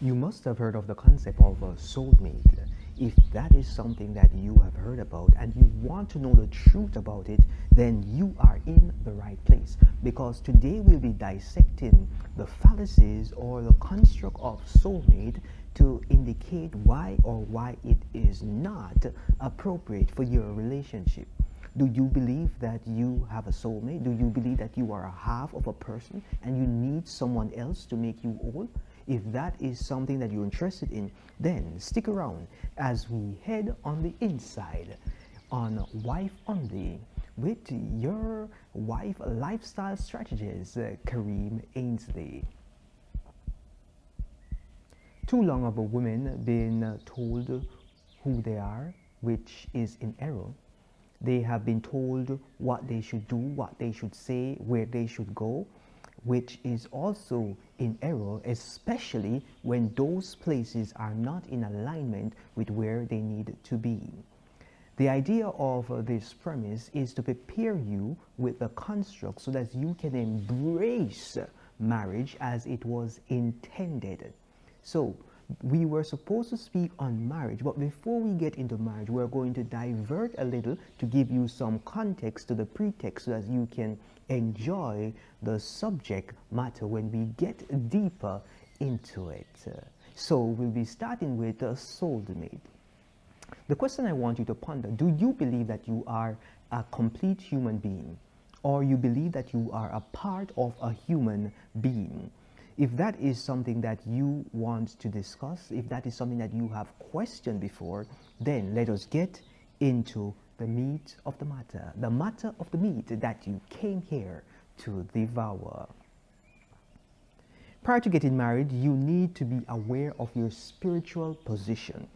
You must have heard of the concept of a soulmate. If that is something that you have heard about and you want to know the truth about it, then you are in the right place. Because today we'll be dissecting the fallacies or the construct of soulmate to indicate why or why it is not appropriate for your relationship. Do you believe that you have a soulmate? Do you believe that you are a half of a person and you need someone else to make you whole? If that is something that you're interested in, then stick around as we head on the inside on Wife Only with your wife lifestyle strategist, Kareem Ainsley. Too long have women been told who they are, which is in error. They have been told what they should do, what they should say, where they should go, which is also in error, especially when those places are not in alignment with where they need to be. The idea of this premise is to prepare you with the construct so that you can embrace marriage as it was intended. So, we were supposed to speak on marriage, but before we get into marriage, we're going to divert a little to give you some context to the pretext so that you can enjoy the subject matter when we get deeper into it. So we'll be starting with soulmate. The question I want you to ponder: do you believe that you are a complete human being, or you believe that you are a part of a human being? If that is something that you want to discuss, if that is something that you have questioned before, then let us get into the meat of the matter of the meat that you came here to devour. Prior to getting married, you need to be aware of your spiritual position.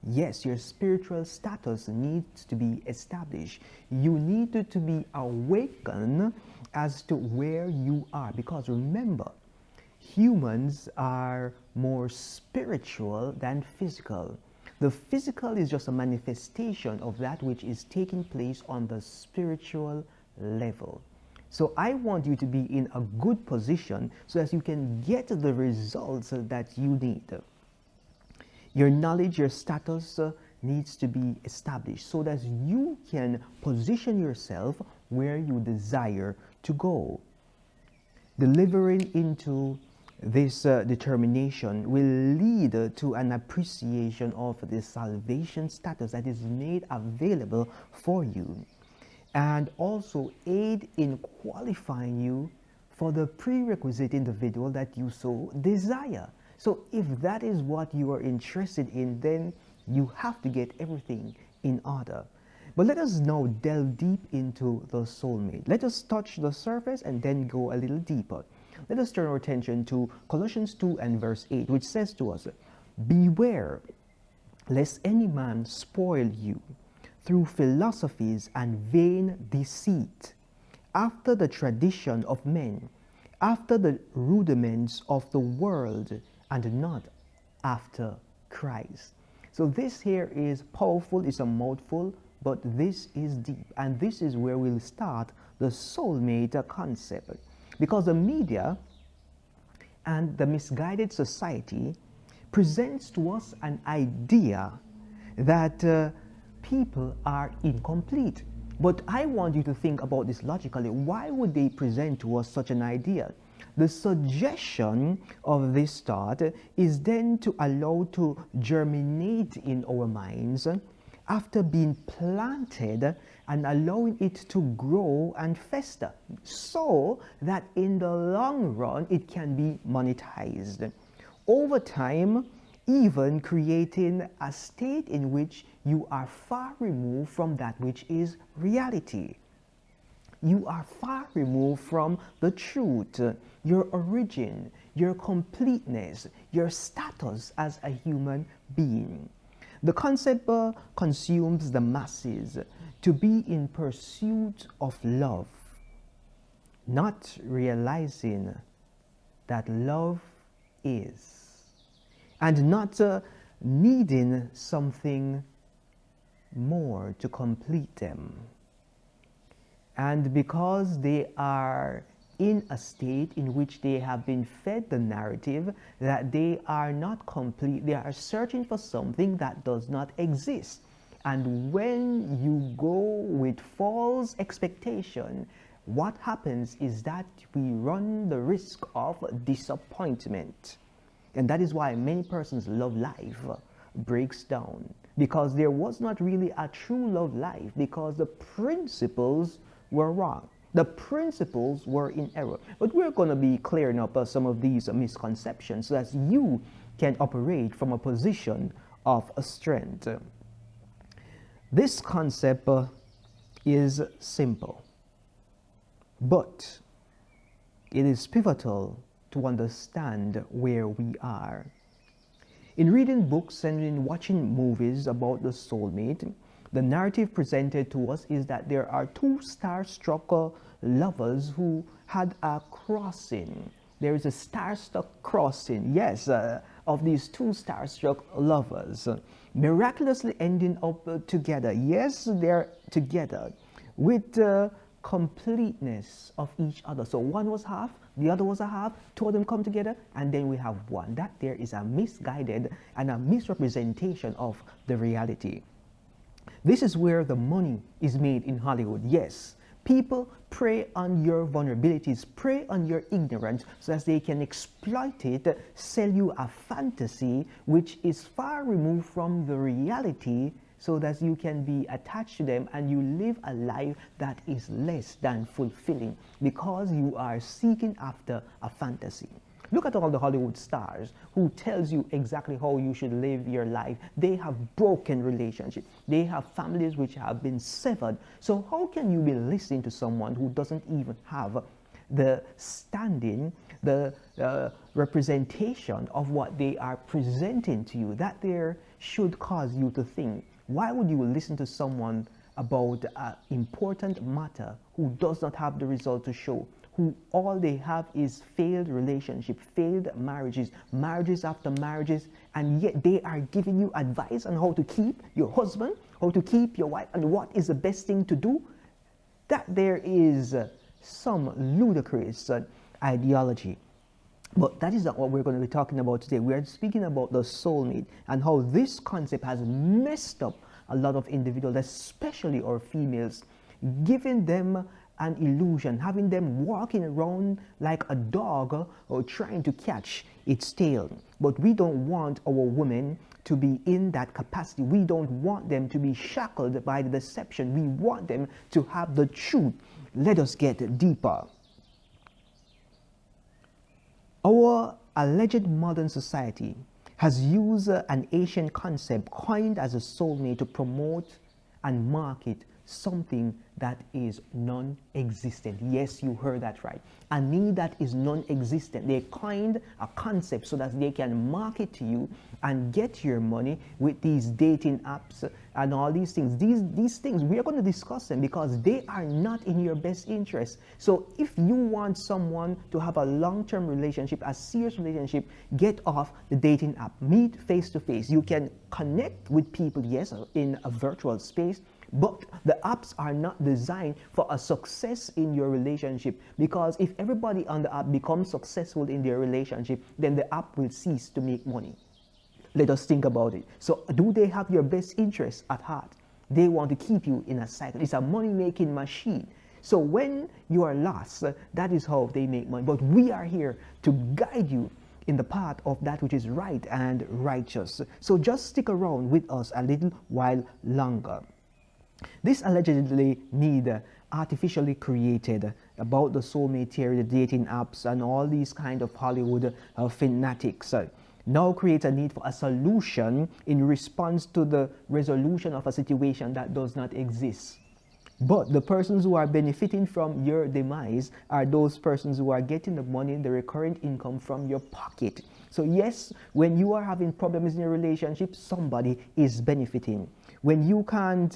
Yes, your spiritual status needs to be established. You need to be awakened as to where you are, because remember, humans are more spiritual than physical. The physical is just a manifestation of that which is taking place on the spiritual level. So I want you to be in a good position so that you can get the results that you need. Your knowledge, your status needs to be established so that you can position yourself where you desire to go. Delivering into this determination will lead to an appreciation of the salvation status that is made available for you, and also aid in qualifying you for the prerequisite individual that you so desire. So if that is what you are interested in, then you have to get everything in order. But let us now delve deep into the soulmate. Let us touch the surface and then go a little deeper. Let us turn our attention to Colossians 2 and verse 8, which says to us, "Beware lest any man spoil you through philosophies and vain deceit, after the tradition of men, after the rudiments of the world, and not after Christ." So this here is powerful, it's a mouthful, but this is deep. And this is where we'll start the soulmate concept. Because the media and the misguided society presents to us an idea that people are incomplete. But I want you to think about this logically. Why would they present to us such an idea? The suggestion of this thought is then to allow to germinate in our minds after being planted and allowing it to grow and fester, so that in the long run it can be monetized. Over time, even creating a state in which you are far removed from that which is reality. You are far removed from the truth, your origin, your completeness, your status as a human being. The concept consumes the masses to be in pursuit of love, not realizing that love is, and not needing something more to complete them. And because they are in a state in which they have been fed the narrative that they are not complete. They are searching for something that does not exist. And when you go with false expectation, what happens is that we run the risk of disappointment. And that is why many persons' love life breaks down, because there was not really a true love life, because the principles were wrong. The principles were in error. But we're going to be clearing up some of these misconceptions so that you can operate from a position of strength. This concept is simple, but it is pivotal to understand where we are. In reading books and in watching movies about the soulmate, the narrative presented to us is that there are two star-struck lovers who had a crossing. There is a star-struck crossing, yes, of these two star-struck lovers, miraculously ending up together. Yes, they're together with completeness of each other. So one was half, the other was a half, two of them come together, and then we have one. That there is a misguided and a misrepresentation of the reality. This is where the money is made in Hollywood. Yes, people prey on your vulnerabilities, prey on your ignorance so that they can exploit it, sell you a fantasy which is far removed from the reality, so that you can be attached to them and you live a life that is less than fulfilling because you are seeking after a fantasy. Look at all the Hollywood stars who tells you exactly how you should live your life. They have broken relationships. They have families which have been severed. So how can you be listening to someone who doesn't even have the standing, the representation of what they are presenting to you? That there should cause you to think, why would you listen to someone about an important matter who does not have the result to show, who all they have is failed relationship, failed marriages, marriages after marriages, and yet they are giving you advice on how to keep your husband, how to keep your wife, and what is the best thing to do? That there is some ludicrous ideology. But that is not what we're going to be talking about today. We are speaking about the soulmate and how this concept has messed up a lot of individuals, especially our females, giving them an illusion, having them walking around like a dog or trying to catch its tail. But we don't want our women to be in that capacity. We don't want them to be shackled by the deception. We want them to have the truth. Let us get deeper. Our alleged modern society has used an ancient concept coined as a soulmate to promote and market something that is non-existent. Yes, you heard that right. A need that is non-existent. They coined a concept so that they can market to you and get your money with these dating apps and all these things. These things, we are going to discuss them because they are not in your best interest. So if you want someone to have a long-term relationship, a serious relationship, get off the dating app. Meet face-to-face. You can connect with people, yes, in a virtual space, but the apps are not designed for a success in your relationship, because if everybody on the app becomes successful in their relationship, then the app will cease to make money. Let us think about it. So do they have your best interests at heart? They want to keep you in a cycle. It's a money-making machine. So when you are lost, that is how they make money. But we are here to guide you in the path of that which is right and righteous. So just stick around with us a little while longer. This allegedly need artificially created about the soulmate theory, the dating apps, and all these kind of Hollywood fanatics now creates a need for a solution in response to the resolution of a situation that does not exist. But the persons who are benefiting from your demise are those persons who are getting the money, the recurrent income from your pocket. So yes, when you are having problems in your relationship, somebody is benefiting. When you can't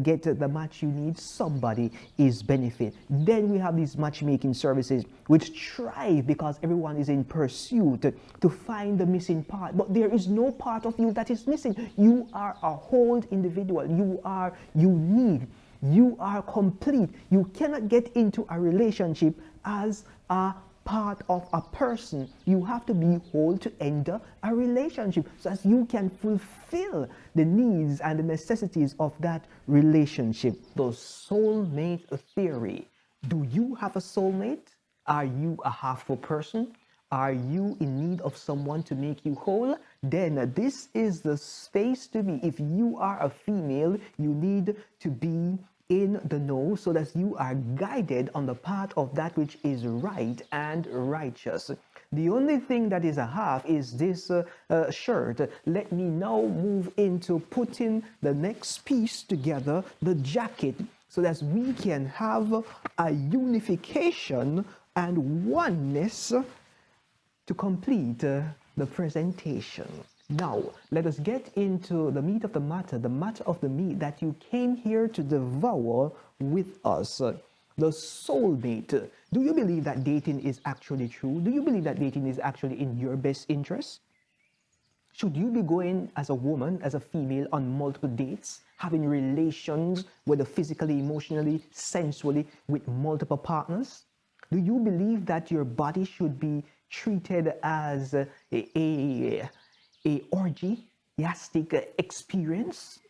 get the match you need, somebody is benefiting. Then we have these matchmaking services which thrive because everyone is in pursuit to find the missing part. But there is no part of you that is missing. You are a whole individual. You are unique. You are complete. You cannot get into a relationship as a part of a person. You have to be whole to enter a relationship so as you can fulfill the needs and the necessities of that relationship. The soulmate theory. Do you have a soulmate? Are you a half-whole person? Are you in need of someone to make you whole? Then this is the space to be. If you are a female, you need to be in the know so that you are guided on the path of that which is right and righteous. The only thing that is a half is this shirt. Let me now move into putting the next piece together, the jacket, so that we can have a unification and oneness to complete the presentation. Now, let us get into the meat of the matter of the meat that you came here to devour with us. The soulmate. Do you believe that dating is actually true? Do you believe that dating is actually in your best interest? Should you be going as a woman, as a female, on multiple dates, having relations, whether physically, emotionally, sensually, with multiple partners? Do you believe that your body should be treated as a orgiastic experience?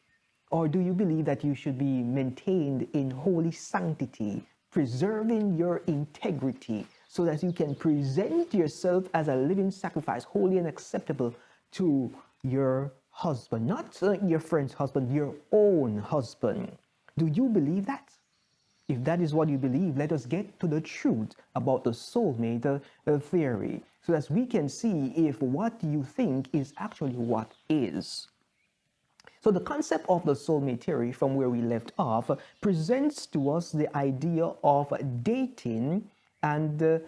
Or do you believe that you should be maintained in holy sanctity, preserving your integrity so that you can present yourself as a living sacrifice, holy and acceptable to your husband, not your friend's husband, your own husband? Do you believe that? If that is what you believe, let us get to the truth about the soulmate theory so that we can see if what you think is actually what is. So the concept of the soulmate theory, from where we left off, presents to us the idea of dating and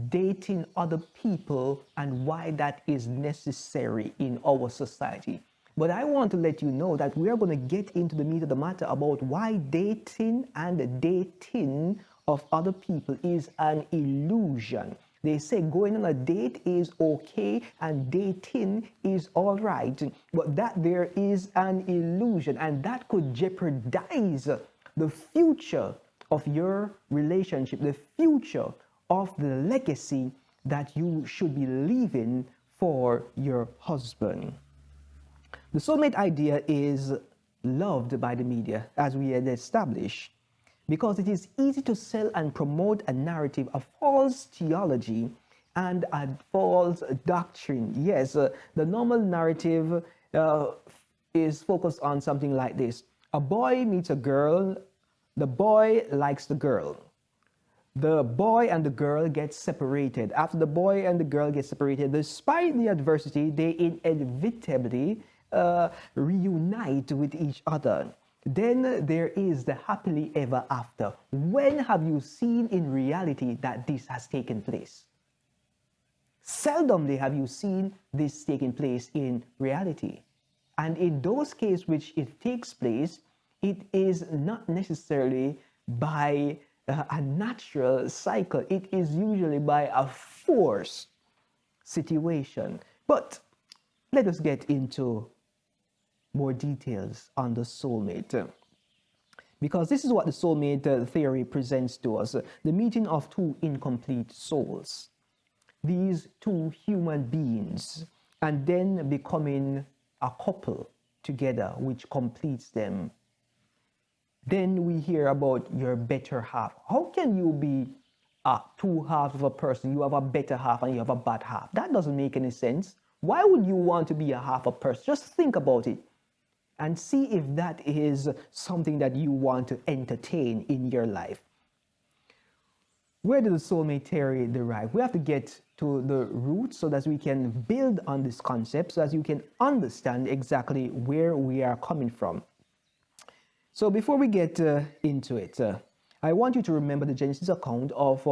dating other people and why that is necessary in our society. But I want to let you know that we are going to get into the meat of the matter about why dating and dating of other people is an illusion. They say going on a date is okay and dating is all right, but that there is an illusion and that could jeopardize the future of your relationship, the future of the legacy that you should be leaving for your husband. The soulmate idea is loved by the media, as we had established, because it is easy to sell and promote a narrative, a false theology, and a false doctrine. Yes, the normal narrative is focused on something like this. A boy meets a girl, the boy likes the girl. The boy and the girl get separated. After the boy and the girl get separated, despite the adversity, they inevitably reunite with each other. Then there is the happily ever after. When have you seen in reality that this has taken place? Seldomly have you seen this taking place in reality. And in those cases which it takes place, it is not necessarily by a natural cycle. It is usually by a forced situation. But let us get into more details on the soulmate, because this is what the soulmate theory presents to us: the meeting of two incomplete souls, these two human beings, and then becoming a couple together, which completes them. Then we hear about your better half. How can you be two halves of a person? You have a better half and you have a bad half. That doesn't make any sense. Why would you want to be a half a person? Just think about it and see if that is something that you want to entertain in your life. Where did the soulmate theory derive? We have to get to the root so that we can build on this concept, so that you can understand exactly where we are coming from. So before we get into it, I want you to remember the Genesis account of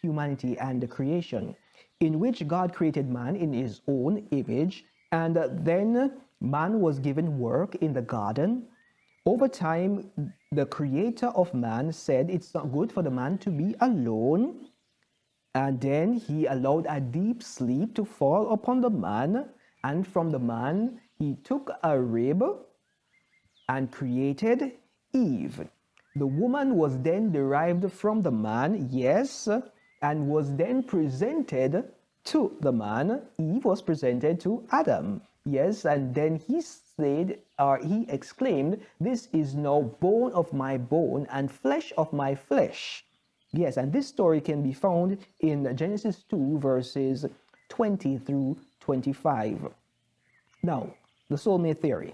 humanity and the creation, in which God created man in his own image, and then man was given work in the garden. Over time, the creator of man said it's not good for the man to be alone. And then he allowed a deep sleep to fall upon the man. And from the man, he took a rib and created Eve. The woman was then derived from the man, yes, and was then presented to the man. Eve was presented to Adam. Yes, and then he said, or he exclaimed, "This is now bone of my bone and flesh of my flesh." Yes, and this story can be found in Genesis 2, verses 20 through 25. Now, the soulmate theory.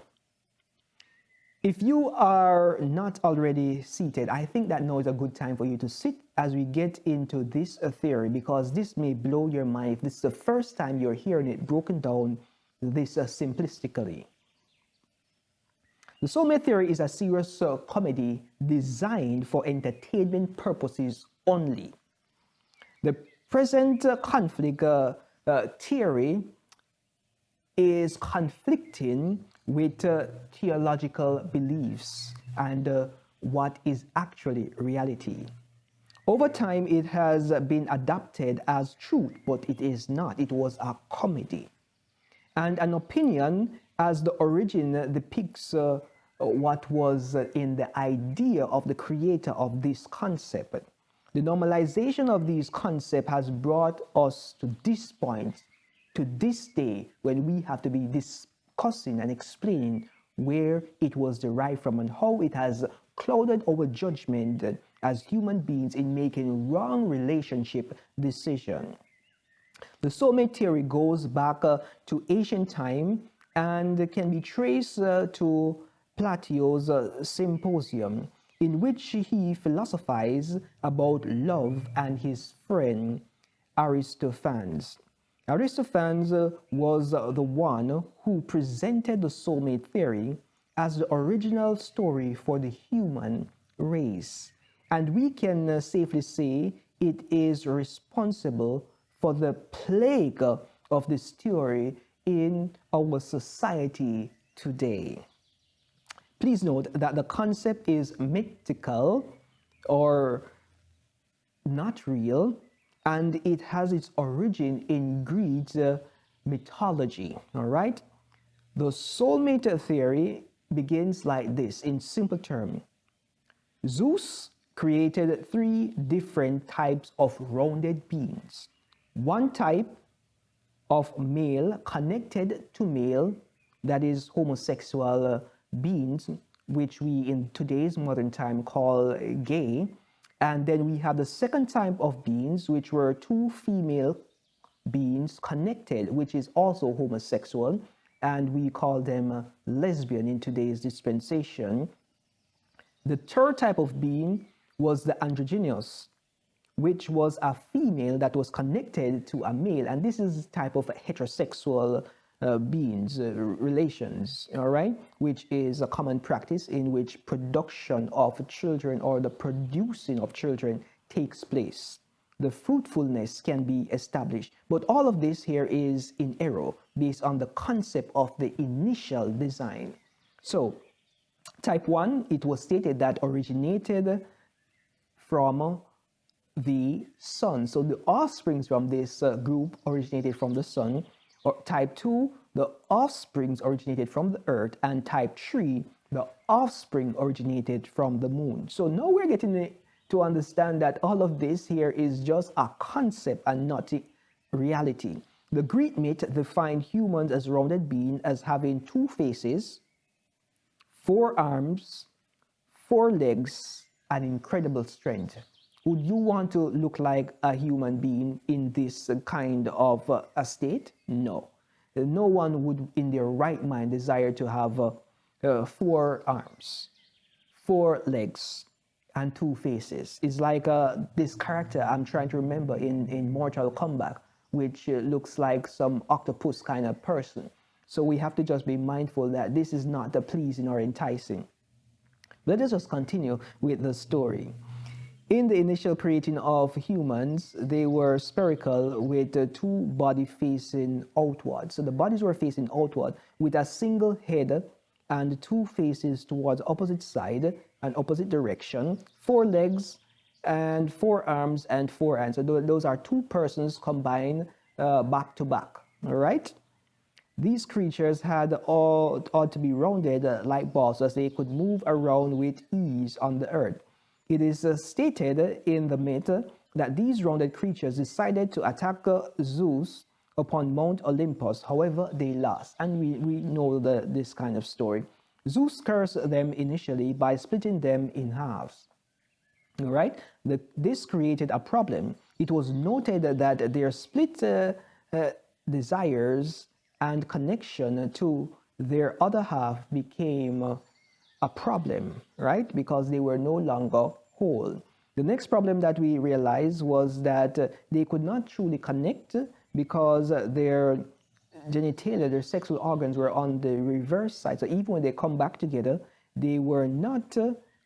If you are not already seated, I think that now is a good time for you to sit as we get into this theory, because this may blow your mind if this is the first time you're hearing it broken down this simplistically. The soulmate theory is a serious comedy designed for entertainment purposes only. The present conflict theory is conflicting with theological beliefs and what is actually reality. Over time, it has been adopted as truth, but it is not. It was a comedy. And an opinion, as the origin depicts what was in the idea of the creator of this concept. The normalization of these concepts has brought us to this point, to this day, when we have to be discussing and explaining where it was derived from and how it has clouded our judgment as human beings in making wrong relationship decisions. The soulmate theory goes back to ancient time and can be traced to Plato's Symposium, in which he philosophized about love and his friend Aristophanes. Aristophanes was the one who presented the soulmate theory as the original story for the human race. And we can safely say it is responsible for the plague of this theory in our society today. Please note that the concept is mythical or not real, and it has its origin in Greek mythology. All right? The soulmate theory begins like this in simple terms. Zeus created three different types of rounded beings. One type of male connected to male, that is homosexual beings, which we in today's modern time call gay. And then we have the second type of beings, which were two female beings connected, which is also homosexual, and we call them lesbian in today's dispensation. The third type of being was the androgynous, which was a female that was connected to a male, and this is a type of heterosexual beings, relations, all right, which is a common practice in which production of children or the producing of children takes place. The fruitfulness can be established, but all of this here is in error based on the concept of the initial design. So type 1, it was stated that originated from the sun. So the offsprings from this group originated from the sun. Or type 2, the offsprings originated from the earth. And type 3, the offspring originated from the moon. So now we're getting to understand that all of this here is just a concept and not a reality. The Greek myth defined humans as rounded beings as having two faces, 4 arms, 4 legs, and incredible strength. Would you want to look like a human being in this kind of a state? No. No one would in their right mind desire to have 4 arms, 4 legs, and 2 faces. It's like this character I'm trying to remember in Mortal Kombat, which looks like some octopus kind of person. So we have to just be mindful that this is not pleasing or enticing. Let us just continue with the story. In the initial creating of humans, they were spherical with 2 bodies facing outward. So the bodies were facing outward with a single head and 2 faces towards opposite side and opposite direction, 4 legs and 4 arms and 4 hands. So those are 2 persons combined back to back. All right. These creatures had ought to be rounded like balls, so as they could move around with ease on the earth. It is stated in the myth that these rounded creatures decided to attack Zeus upon Mount Olympus. However, they lost. And we know this kind of story. Zeus cursed them initially by splitting them in halves. All right? This created a problem. It was noted that their split desires and connection to their other half became a problem, right? Because they were no longer whole. The next problem that we realized was that they could not truly connect because their genitalia, their sexual organs were on the reverse side. So even when they come back together, they were not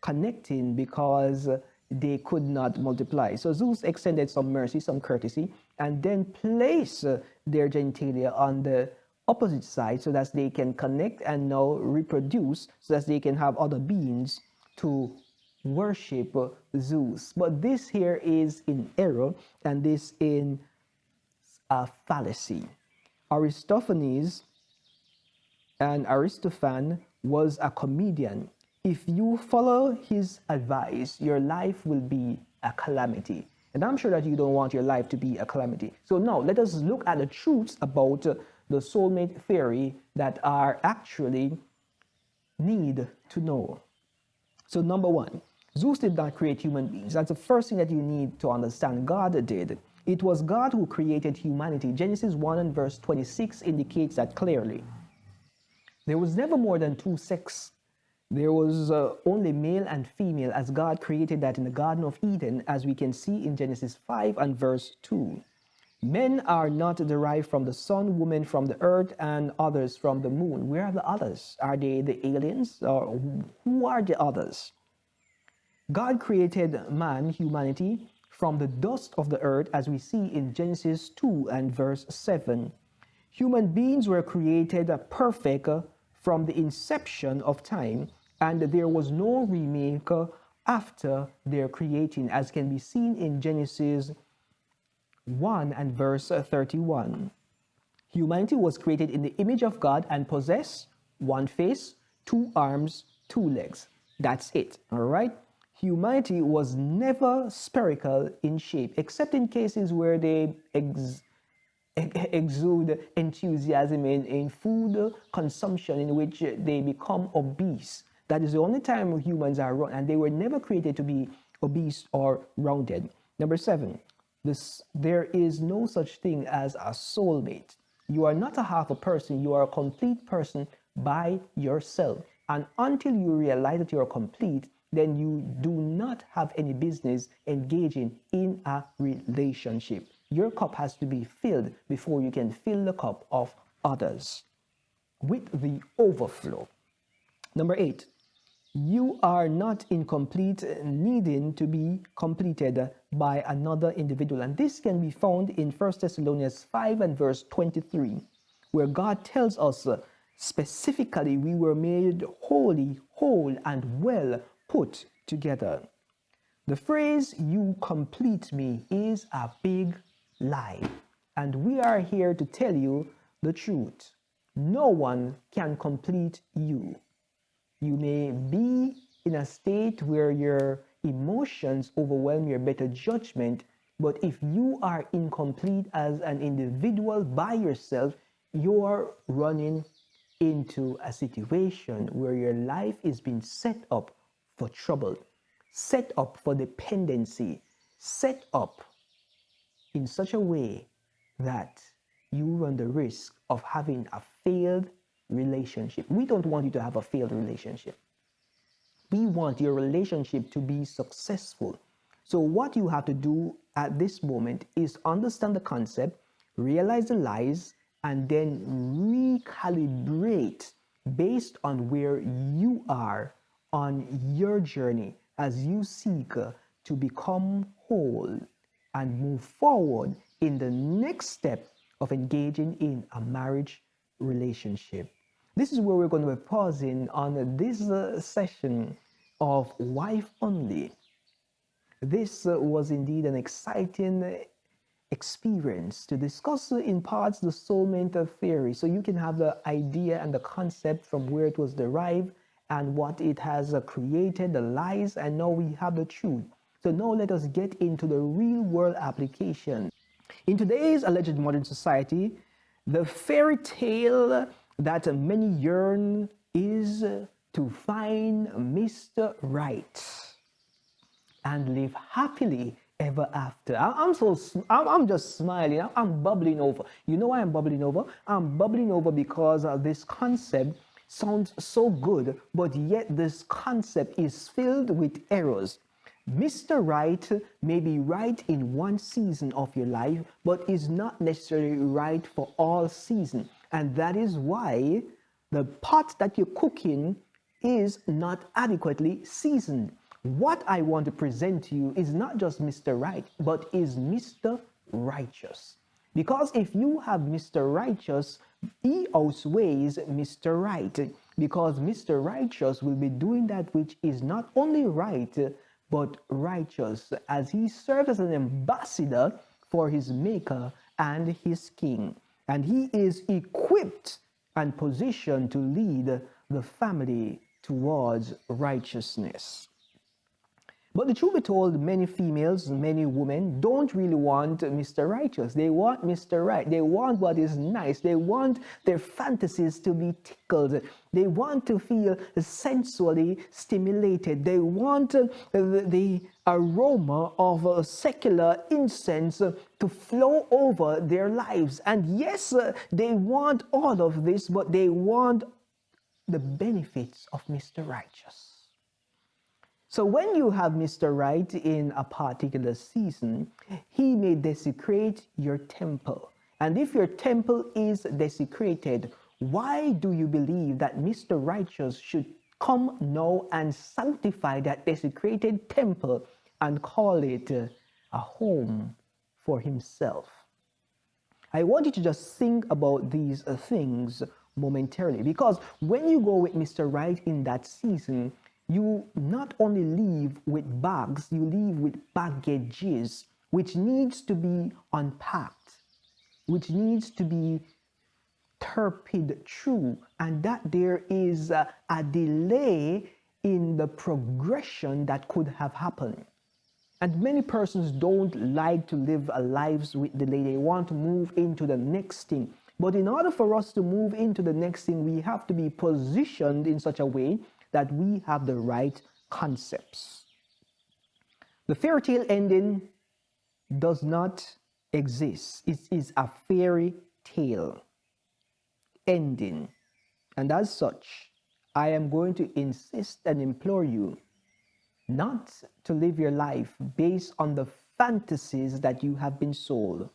connecting because they could not multiply. So Zeus extended some mercy, some courtesy, and then placed their genitalia on the opposite side so that they can connect and now reproduce so that they can have other beings to worship Zeus. But this here is in error, and this in a fallacy. Aristophanes and Aristophanes was a comedian. If you follow his advice, your life will be a calamity. And I'm sure that you don't want your life to be a calamity. So now let us look at the truths about the soulmate theory that are actually need to know. So number one, Zeus did not create human beings. That's the first thing that you need to understand. God did. It was God who created humanity. Genesis 1 and verse 26 indicates that clearly. There was never more than two sexes. There was only male and female as God created that in the Garden of Eden, as we can see in Genesis 5 and verse 2. Men are not derived from the sun, women from the earth, and others from the moon. Where are the others? Are they the aliens? Or who are the others? God created man, humanity, from the dust of the earth, as we see in Genesis 2 and verse 7. Human beings were created perfect from the inception of time, and there was no remake after their creating, as can be seen in Genesis 1 and verse 31. Humanity was created in the image of God and possessed one face, two arms, two legs. That's it, all right? Humanity was never spherical in shape, except in cases where they exude enthusiasm in food consumption, in which they become obese. That is the only time humans are round, and they were never created to be obese or rounded. Number 7, there is no such thing as a soulmate. You are not a half a person, you are a complete person by yourself. And until you realize that you are complete, then you do not have any business engaging in a relationship. Your cup has to be filled before you can fill the cup of others with the overflow. Number 8, you are not incomplete, needing to be completed by another individual. And this can be found in 1 Thessalonians 5 and verse 23, where God tells us specifically we were made holy, whole, and well put together. The phrase, "you complete me," is a big lie. And we are here to tell you the truth. No one can complete you. You may be in a state where your emotions overwhelm your better judgment, but if you are incomplete as an individual by yourself, you're running into a situation where your life is being set up for trouble, set up for dependency, set up in such a way that you run the risk of having a failed relationship. We don't want you to have a failed relationship. We want your relationship to be successful. So what you have to do at this moment is understand the concept, realize the lies, and then recalibrate based on where you are on your journey as you seek to become whole and move forward in the next step of engaging in a marriage relationship. This is where we're going to be pausing on this session of Wife Only. This was indeed an exciting experience to discuss in parts the soulmate theory, so you can have the idea and the concept from where it was derived and what it has created, the lies, and now we have the truth. So now let us get into the real world application. In today's alleged modern society, the fairy tale that many yearn is to find Mr. Right and live happily ever after. I'm just smiling. I'm bubbling over. You know why I'm bubbling over? I'm bubbling over because this concept sounds so good, but yet this concept is filled with errors. Mr. Right may be right in one season of your life, but is not necessarily right for all seasons. And that is why the pot that you're cooking is not adequately seasoned. What I want to present to you is not just Mr. Right, but is Mr. Righteous. Because if you have Mr. Righteous, he outweighs Mr. Right. Because Mr. Righteous will be doing that which is not only right, but righteous, as he serves as an ambassador for his Maker and his King. And he is equipped and positioned to lead the family towards righteousness. But the truth be told, many females, many women don't really want Mr. Righteous. They want Mr. Right. They want what is nice. They want their fantasies to be tickled. They want to feel sensually stimulated. They want the aroma of secular incense to flow over their lives. And yes, they want all of this, but they want the benefits of Mr. Righteous. So when you have Mr. Right in a particular season, he may desecrate your temple. And if your temple is desecrated, why do you believe that Mr. Righteous should come now and sanctify that desecrated temple and call it a home for himself? I want you to just think about these things momentarily, because when you go with Mr. Right in that season, you not only leave with bags, you leave with baggages, which needs to be unpacked, which needs to be torpid through, and that there is a delay in the progression that could have happened. And many persons don't like to live lives with delay. They want to move into the next thing. But in order for us to move into the next thing, we have to be positioned in such a way that we have the right concepts. The fairy tale ending does not exist. It is a fairy tale ending. And as such, I am going to insist and implore you not to live your life based on the fantasies that you have been sold.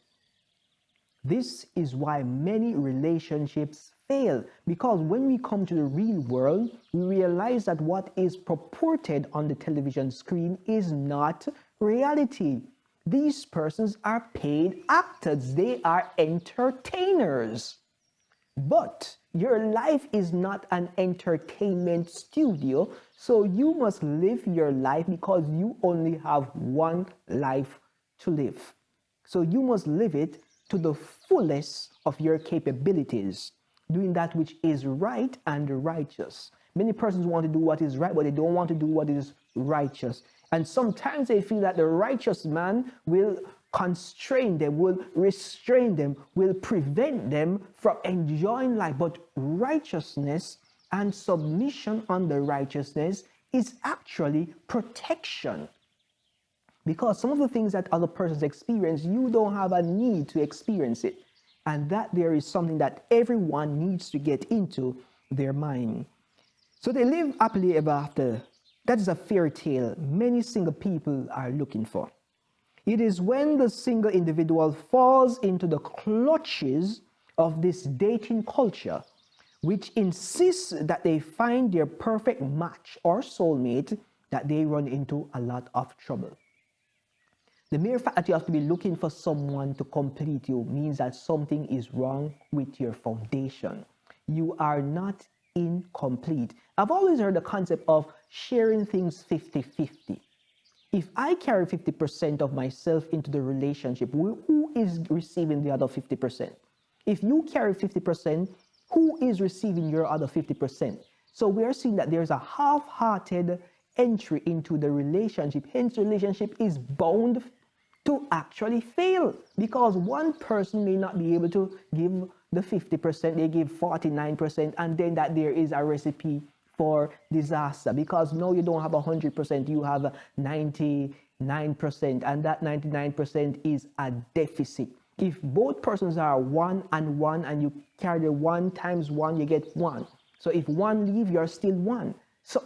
This is why many relationships fail, because when we come to the real world, we realize that what is purported on the television screen is not reality. These persons are paid actors. They are entertainers. But your life is not an entertainment studio, so you must live your life because you only have one life to live. So you must live it to the fullest of your capabilities, doing that which is right and righteous. Many persons want to do what is right, but they don't want to do what is righteous. And sometimes they feel that the righteous man will constrain them, will restrain them, will prevent them from enjoying life. But righteousness and submission under righteousness is actually protection. Because some of the things that other persons experience, you don't have a need to experience it. And that there is something that everyone needs to get into their mind. So they live happily ever after. That is a fairy tale many single people are looking for. It is when the single individual falls into the clutches of this dating culture, which insists that they find their perfect match or soulmate, that they run into a lot of trouble. The mere fact that you have to be looking for someone to complete you means that something is wrong with your foundation. You are not incomplete. I've always heard the concept of sharing things 50-50. If I carry 50% of myself into the relationship, who is receiving the other 50%? If you carry 50%, who is receiving your other 50%? So we are seeing that there's a half-hearted entry into the relationship. Hence, the relationship is bound to actually fail, because one person may not be able to give the 50%, they give 49%, and then that there is a recipe for disaster, because no, you don't have 100%, you have 99%, and that 99% is a deficit. If both persons are 1 and 1, and you carry the 1 times 1, you get 1. So if one leave, you're still 1. So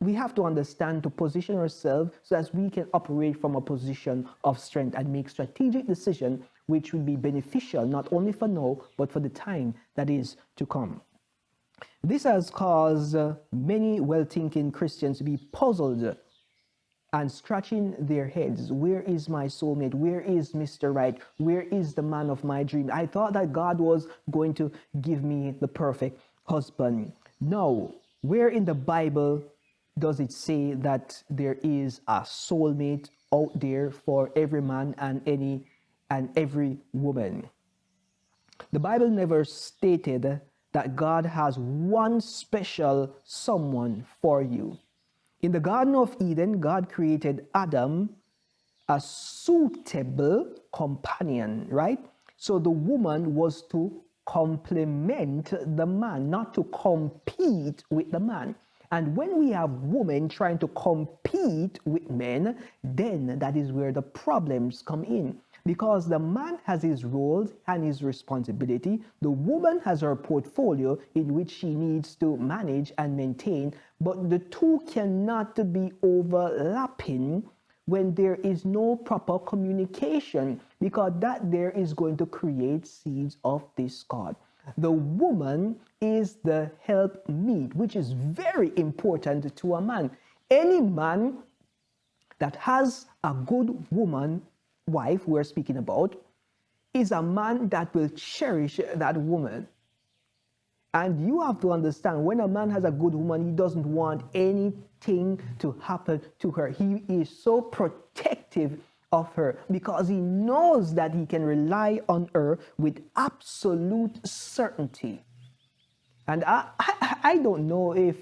we have to understand to position ourselves so that we can operate from a position of strength and make strategic decisions which will be beneficial not only for now but for the time that is to come. This has caused many well-thinking Christians to be puzzled and scratching their heads. Where is my soulmate? Where is Mr. Right? Where is the man of my dream? I thought that God was going to give me the perfect husband. No. Where in the Bible does it say that there is a soulmate out there for every man and every woman? The Bible never stated that God has one special someone for you. In the Garden of Eden, God created Adam a suitable companion, right? So the woman was to complement the man, not to compete with the man. And when we have women trying to compete with men, then that is where the problems come in. Because the man has his roles and his responsibility. The woman has her portfolio in which she needs to manage and maintain. But the two cannot be overlapping when there is no proper communication, because that there is going to create seeds of discord. The woman is the helpmeet, which is very important to a man. Any man that has a good woman, wife we're speaking about, is a man that will cherish that woman. And you have to understand, when a man has a good woman, he doesn't want anything to happen to her. He is so protective of her because he knows that he can rely on her with absolute certainty. And I don't know if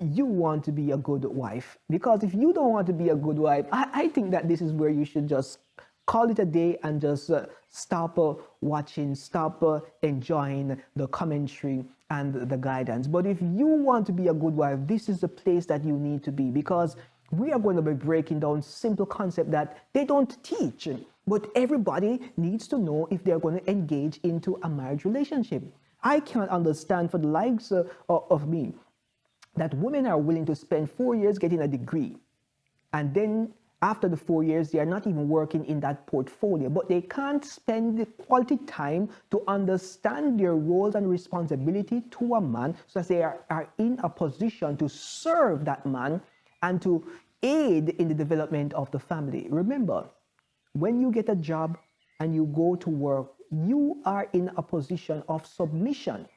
you want to be a good wife, because if you don't want to be a good wife, I think that this is where you should just call it a day and just stop watching, stop enjoying the commentary and the guidance. But if you want to be a good wife, this is the place that you need to be, because we are going to be breaking down simple concept that they don't teach, but everybody needs to know if they're going to engage into a marriage relationship. I can't understand for the likes of me that women are willing to spend 4 years getting a degree, and then after the 4 years, they are not even working in that portfolio, but they can't spend the quality time to understand their roles and responsibility to a man, so that they are in a position to serve that man and to aid in the development of the family. Remember, when you get a job and you go to work, you are in a position of submission.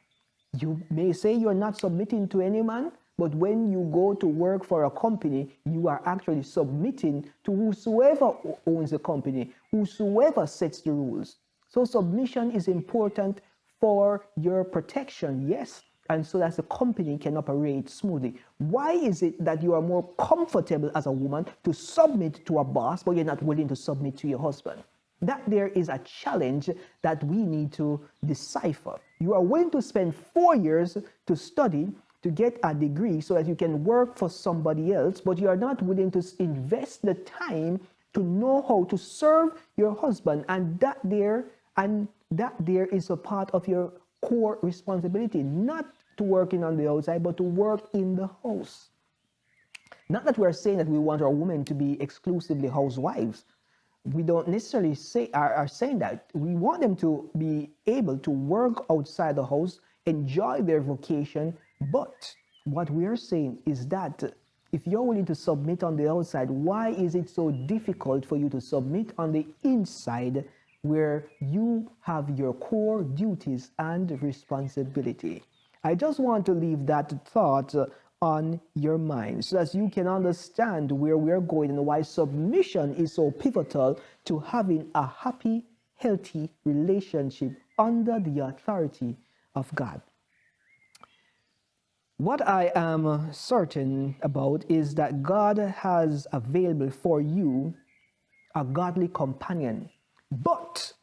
You may say you're not submitting to any man, but when you go to work for a company, you are actually submitting to whosoever owns the company, whosoever sets the rules. So submission is important for your protection, yes, and so that the company can operate smoothly. Why is it that you are more comfortable as a woman to submit to a boss, but you're not willing to submit to your husband? That there is a challenge that we need to decipher. You are willing to spend 4 years to study, to get a degree so that you can work for somebody else, but you are not willing to invest the time to know how to serve your husband, and that there is a part of your core responsibility, not to working on the outside, but to work in the house. Not that we're saying that we want our women to be exclusively housewives. We don't necessarily are saying that. We want them to be able to work outside the house, enjoy their vocation. But what we are saying is that if you're willing to submit on the outside, why is it so difficult for you to submit on the inside, where you have your core duties and responsibility? I just want to leave that thought on your mind so that you can understand where we're going and why submission is so pivotal to having a happy, healthy relationship under the authority of God. What I am certain about is that God has available for you a godly companion. But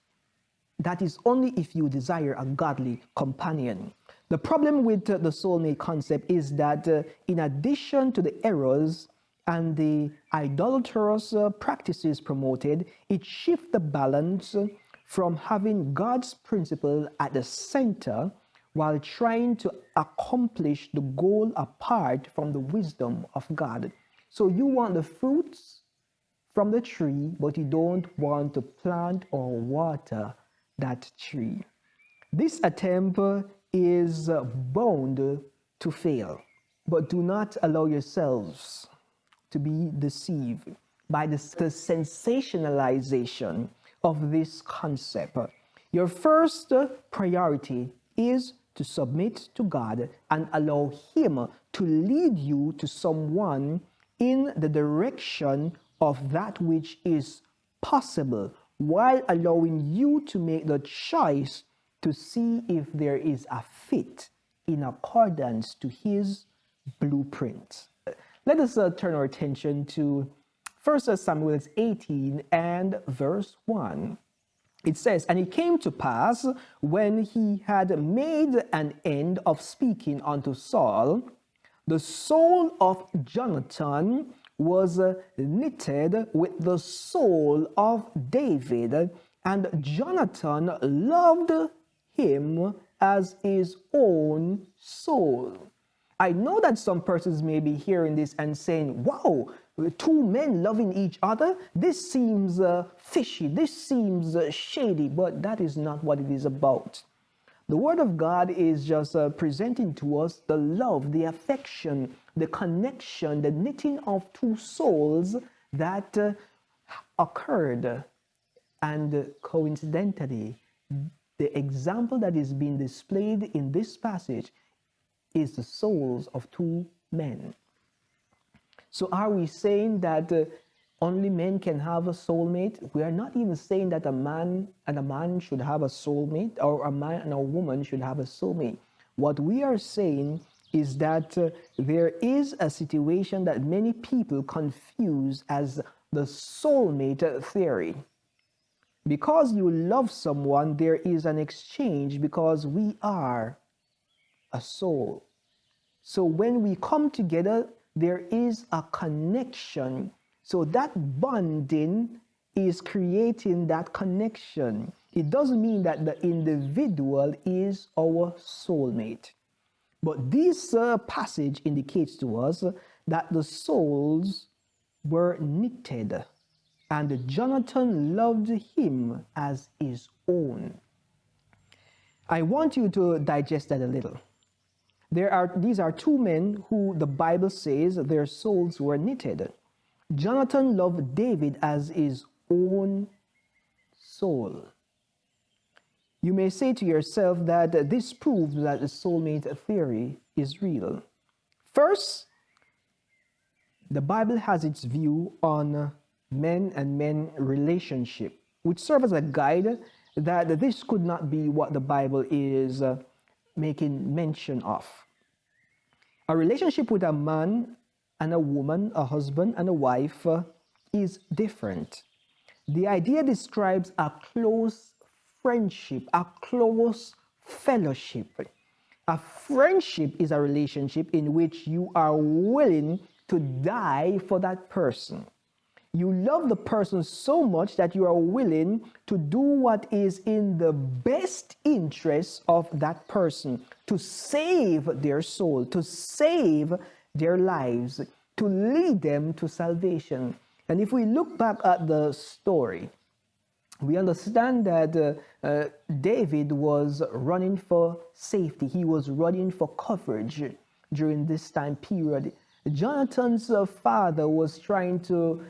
that is only if you desire a godly companion. The problem with the soulmate concept is that in addition to the errors and the idolatrous practices promoted, it shifts the balance from having God's principle at the center while trying to accomplish the goal apart from the wisdom of God. So you want the fruits from the tree, but you don't want to plant or water that tree. This attempt is bound to fail, but do not allow yourselves to be deceived by the sensationalization of this concept. Your first priority is to submit to God and allow Him to lead you to someone in the direction of that which is possible, while allowing you to make the choice to see if there is a fit in accordance to His blueprint. Let us turn our attention to 1 Samuel 18 and verse 1. It says, "And it came to pass, when he had made an end of speaking unto Saul, the soul of Jonathan was knitted with the soul of David, and Jonathan loved him as his own soul." I know that some persons may be hearing this and saying, wow, two men loving each other? This seems fishy, this seems shady, but that is not what it is about. The Word of God is just presenting to us the love, the affection, the connection, the knitting of two souls that occurred. And coincidentally, the example that is being displayed in this passage is the souls of two men. So are we saying that only men can have a soulmate? We are not even saying that a man and a man should have a soulmate, or a man and a woman should have a soulmate. What we are saying is that there is a situation that many people confuse as the soulmate theory. Because you love someone, there is an exchange because we are a soul. So when we come together, there is a connection. So that bonding is creating that connection. It doesn't mean that the individual is our soulmate. But this passage indicates to us that the souls were knitted, and Jonathan loved him as his own. I want you to digest that a little. These are two men who the Bible says their souls were knitted. Jonathan loved David as his own soul. You may say to yourself that this proves that the soulmate theory is real. First, the Bible has its view on men and men relationship, which serve as a guide that this could not be what the Bible is making mention of. A relationship with a man and a woman, a husband and a wife, is different. The idea describes a close friendship, a close fellowship. A friendship is a relationship in which you are willing to die for that person. You love the person so much that you are willing to do what is in the best interest of that person, to save their soul, to save their lives, to lead them to salvation. And if we look back at the story, we understand that David was running for safety. He was running for coverage during this time period. Jonathan's father was trying to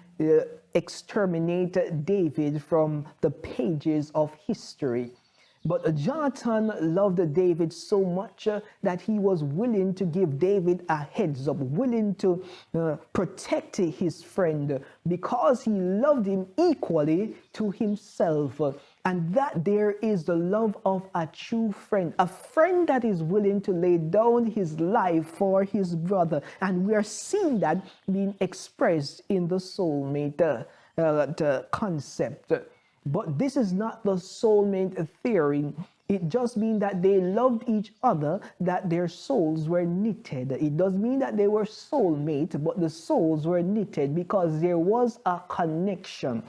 exterminate David from the pages of history. But Jonathan loved David so much that he was willing to give David a heads up, willing to protect his friend because he loved him equally to himself. And that there is the love of a true friend, a friend that is willing to lay down his life for his brother. And we are seeing that being expressed in the soulmate the concept. But this is not the soulmate theory. It just means that they loved each other, that their souls were knitted. It does mean that they were soulmates, but the souls were knitted because there was a connection.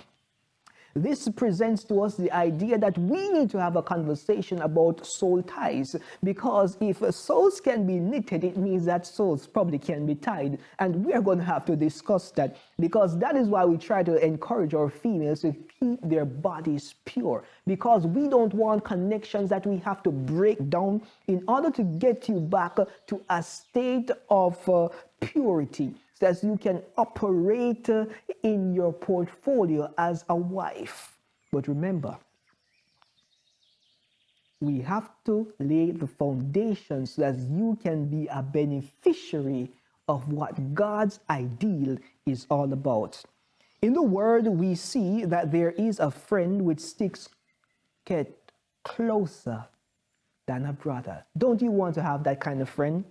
This presents to us the idea that we need to have a conversation about soul ties, because if souls can be knitted, it means that souls probably can be tied. And we are going to have to discuss that, because that is why we try to encourage our females to keep their bodies pure, because we don't want connections that we have to break down in order to get you back to a state of purity, so that you can operate in your portfolio as a wife. But remember, we have to lay the foundation so that you can be a beneficiary of what God's ideal is all about. In the Word, we see that there is a friend which sticks closer than a brother. Don't you want to have that kind of friend?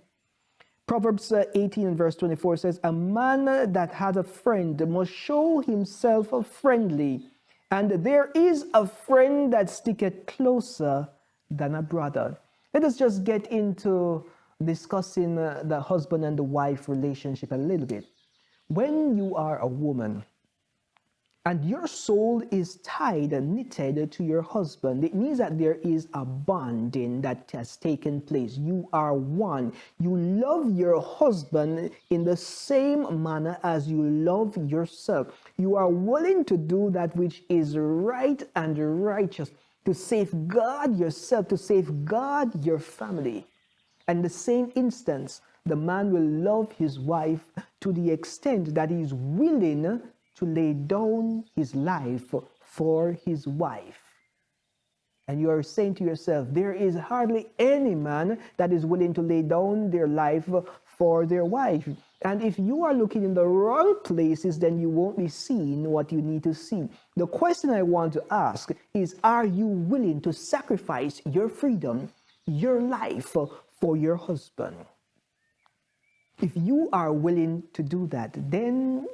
Proverbs 18 and verse 24 says, a man that has a friend must show himself friendly, and there is a friend that sticketh closer than a brother. Let us just get into discussing the husband and the wife relationship a little bit. When you are a woman and your soul is tied and knitted to your husband, it means that there is a bonding that has taken place. You are one. You love your husband in the same manner as you love yourself. You are willing to do that which is right and righteous, to safeguard yourself, to safeguard your family. And in the same instance, the man will love his wife to the extent that he is willing to lay down his life for his wife. And you are saying to yourself, there is hardly any man that is willing to lay down their life for their wife. And if you are looking in the wrong places, then you won't be seeing what you need to see. The question I want to ask is, are you willing to sacrifice your freedom, your life for your husband? If you are willing to do that, then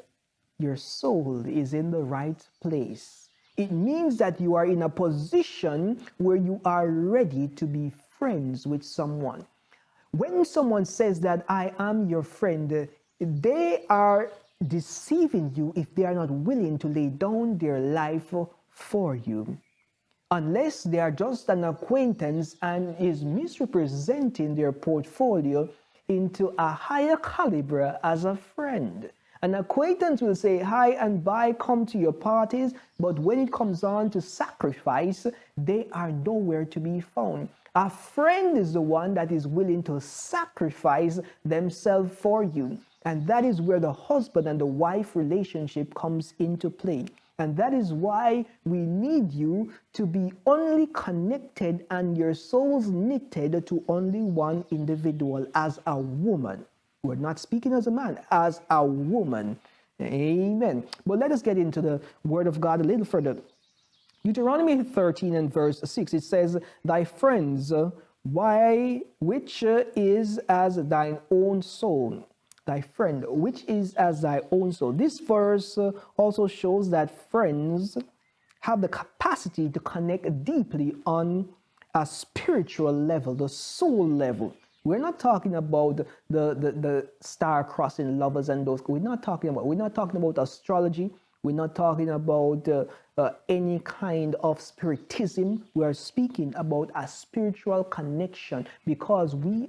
your soul is in the right place. It means that you are in a position where you are ready to be friends with someone. When someone says that I am your friend, they are deceiving you if they are not willing to lay down their life for you. Unless they are just an acquaintance and is misrepresenting their portfolio into a higher caliber as a friend. An acquaintance will say hi and bye, come to your parties, but when it comes on to sacrifice, they are nowhere to be found. A friend is the one that is willing to sacrifice themselves for you. And that is where the husband and the wife relationship comes into play. And that is why we need you to be only connected and your souls knitted to only one individual as a woman. We're not speaking as a man, as a woman. Amen. But let us get into the word of God a little further. Deuteronomy 13 and verse 6, it says, thy friends, which is as thine own soul. Thy friend, which is as thy own soul. This verse also shows that friends have the capacity to connect deeply on a spiritual level, the soul level. We're not talking about the star-crossing lovers and those. We're not talking about astrology. We're not talking about any kind of spiritism. We are speaking about a spiritual connection because we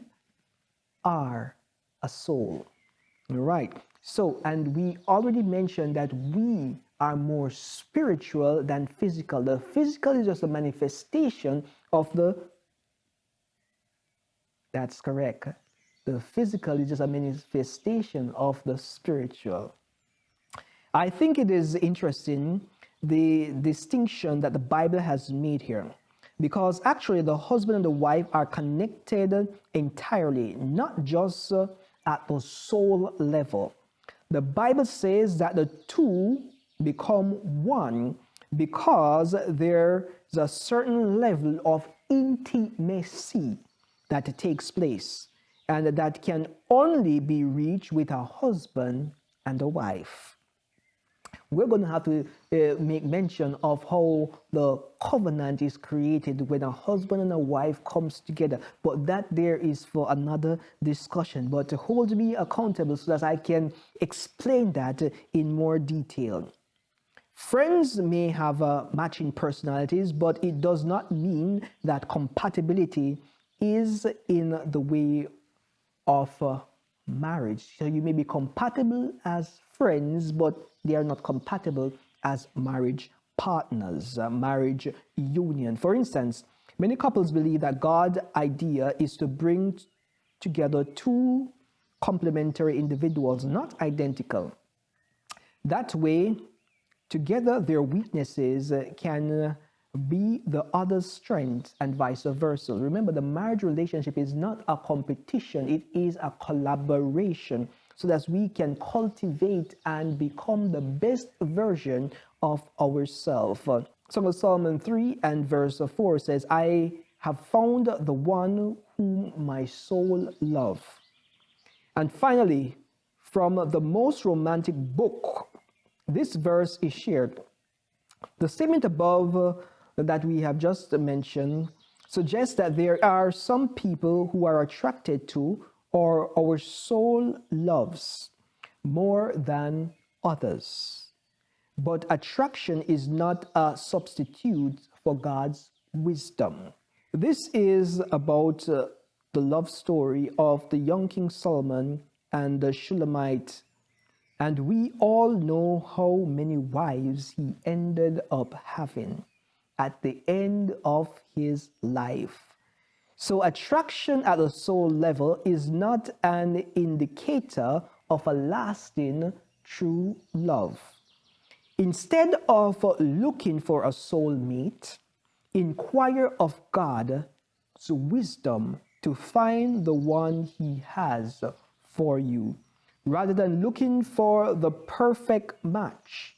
are a soul. All right. So, and we already mentioned that we are more spiritual than physical. The physical is just a manifestation of the. That's correct. The physical is just a manifestation of the spiritual. I think it is interesting the distinction that the Bible has made here, because actually the husband and the wife are connected entirely, not just at the soul level. The Bible says that the two become one because their a certain level of intimacy that takes place, and that can only be reached with a husband and a wife. We're going to have to make mention of how the covenant is created when a husband and a wife comes together, but that there is for another discussion. But to hold me accountable so that I can explain that in more detail. Friends may have matching personalities, but it does not mean that compatibility is in the way of marriage. So you may be compatible as friends, but they are not compatible as marriage partners, marriage union. For instance, many couples believe that God's idea is to bring together two complementary individuals, not identical. That way, together their weaknesses can be the other's strength and vice versa. Remember, the marriage relationship is not a competition, it is a collaboration, so that we can cultivate and become the best version of ourselves. Song of Solomon 3 and verse 4 says, I have found the one whom my soul loves. And finally, from the most romantic book, this verse is shared. The statement above that we have just mentioned suggests that there are some people who are attracted to or our soul loves more than others. But attraction is not a substitute for God's wisdom. This is about the love story of the young King Solomon and the Shulamite. And we all know how many wives he ended up having at the end of his life. So attraction at the soul level is not an indicator of a lasting true love. Instead of looking for a soulmate, inquire of God's wisdom to find the one he has for you. Rather than looking for the perfect match,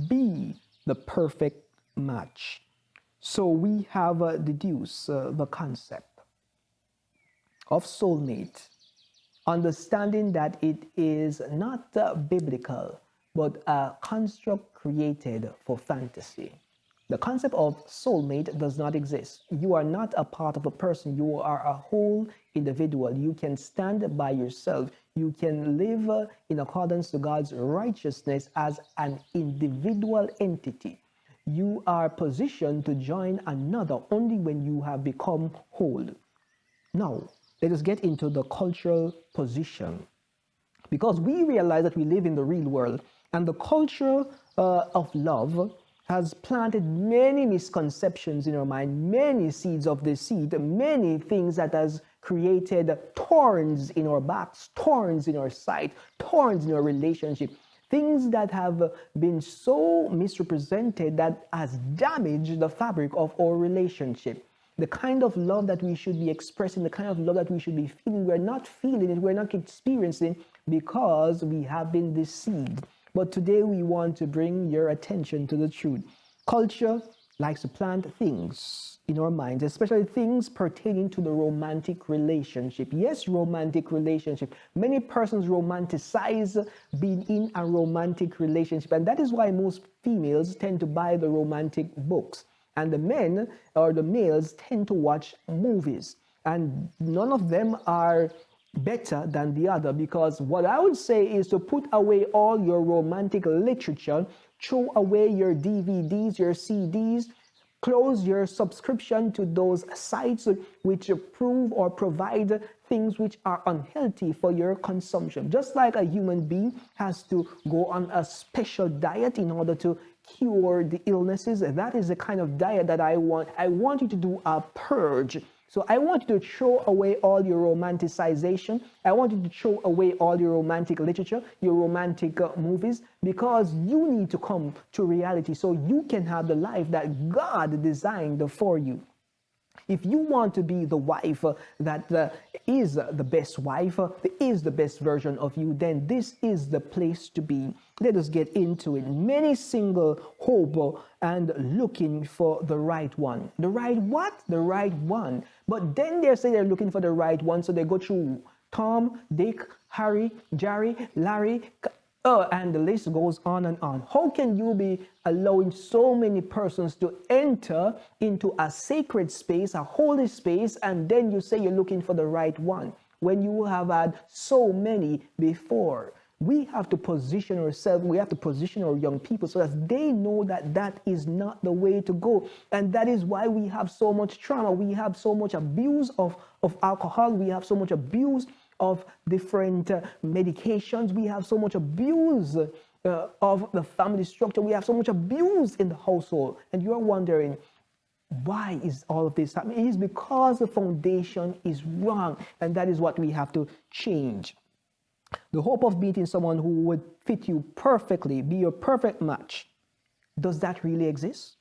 be the perfect match. So we have deduced the concept of soulmate, understanding that it is not biblical, but a construct created for fantasy. The concept of soulmate does not exist. You are not a part of a person. You are a whole individual. You can stand by yourself. You can live in accordance to God's righteousness as an individual entity. You are positioned to join another only when you have become whole. Now, let us get into the cultural position, because we realize that we live in the real world, and the culture of love has planted many misconceptions in our mind, many seeds of deceit, many things that has created thorns in our backs, thorns in our sight, thorns in our relationship, things that have been so misrepresented that has damaged the fabric of our relationship. The kind of love that we should be expressing, the kind of love that we should be feeling, we're not feeling it, we're not experiencing because we have been deceived. But today we want to bring your attention to the truth. Culture likes to plant things in our minds, especially things pertaining to the romantic relationship. Yes, romantic relationship. Many persons romanticize being in a romantic relationship, and that is why most females tend to buy the romantic books, and the men or the males tend to watch movies, and none of them are better than the other, because what I would say is to put away all your romantic literature, throw away your DVDs, your CDs, close your subscription to those sites which prove or provide things which are unhealthy for your consumption. Just like a human being has to go on a special diet in order to cure the illnesses, that is the kind of diet that I want. I want you to do a purge. So I want you to throw away all your romanticization. I want you to throw away all your romantic literature, your romantic movies, because you need to come to reality so you can have the life that God designed for you. If you want to be the wife that is the best wife, is the best version of you, then this is the place to be. Let us get into it. Many single hope and looking for the right one. The right what? The right one. But then they say they're looking for the right one, so they go through Tom, Dick, Harry, Jerry, Larry, and the list goes on and on. How can you be allowing so many persons to enter into a sacred space, a holy space, and then you say you're looking for the right one when you have had so many before? We have to position ourselves, we have to position our young people so that they know that that is not the way to go. And that is why we have so much trauma. We have so much abuse of alcohol. We have so much abuse of different medications. We have so much abuse of the family structure. We have so much abuse in the household. And you're wondering, why is all of this happening? It is because the foundation is wrong. And that is what we have to change. The hope of meeting someone who would fit you perfectly, be your perfect match, does that really exist?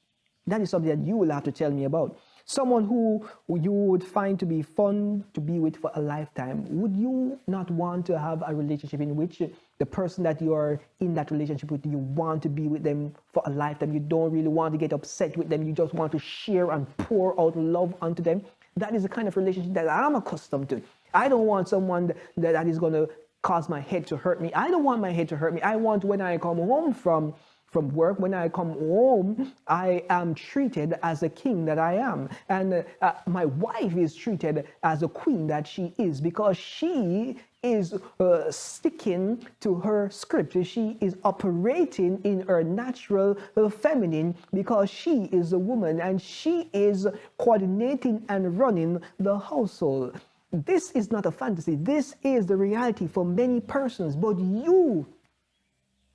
That is something that you will have to tell me about. Someone who you would find to be fun to be with for a lifetime. Would you not want to have a relationship in which the person that you are in that relationship with, you want to be with them for a lifetime? You don't really want to get upset with them. You just want to share and pour out love onto them. That is the kind of relationship that I'm accustomed to. I don't want someone that is going to cause my head to hurt me. I don't want my head to hurt me. I want when I come home from work, when I come home, I am treated as a king that I am. And my wife is treated as a queen that she is, because she is sticking to her script. She is operating in her natural feminine, because she is a woman and she is coordinating and running the household. This is not a fantasy. This is the reality for many persons, but you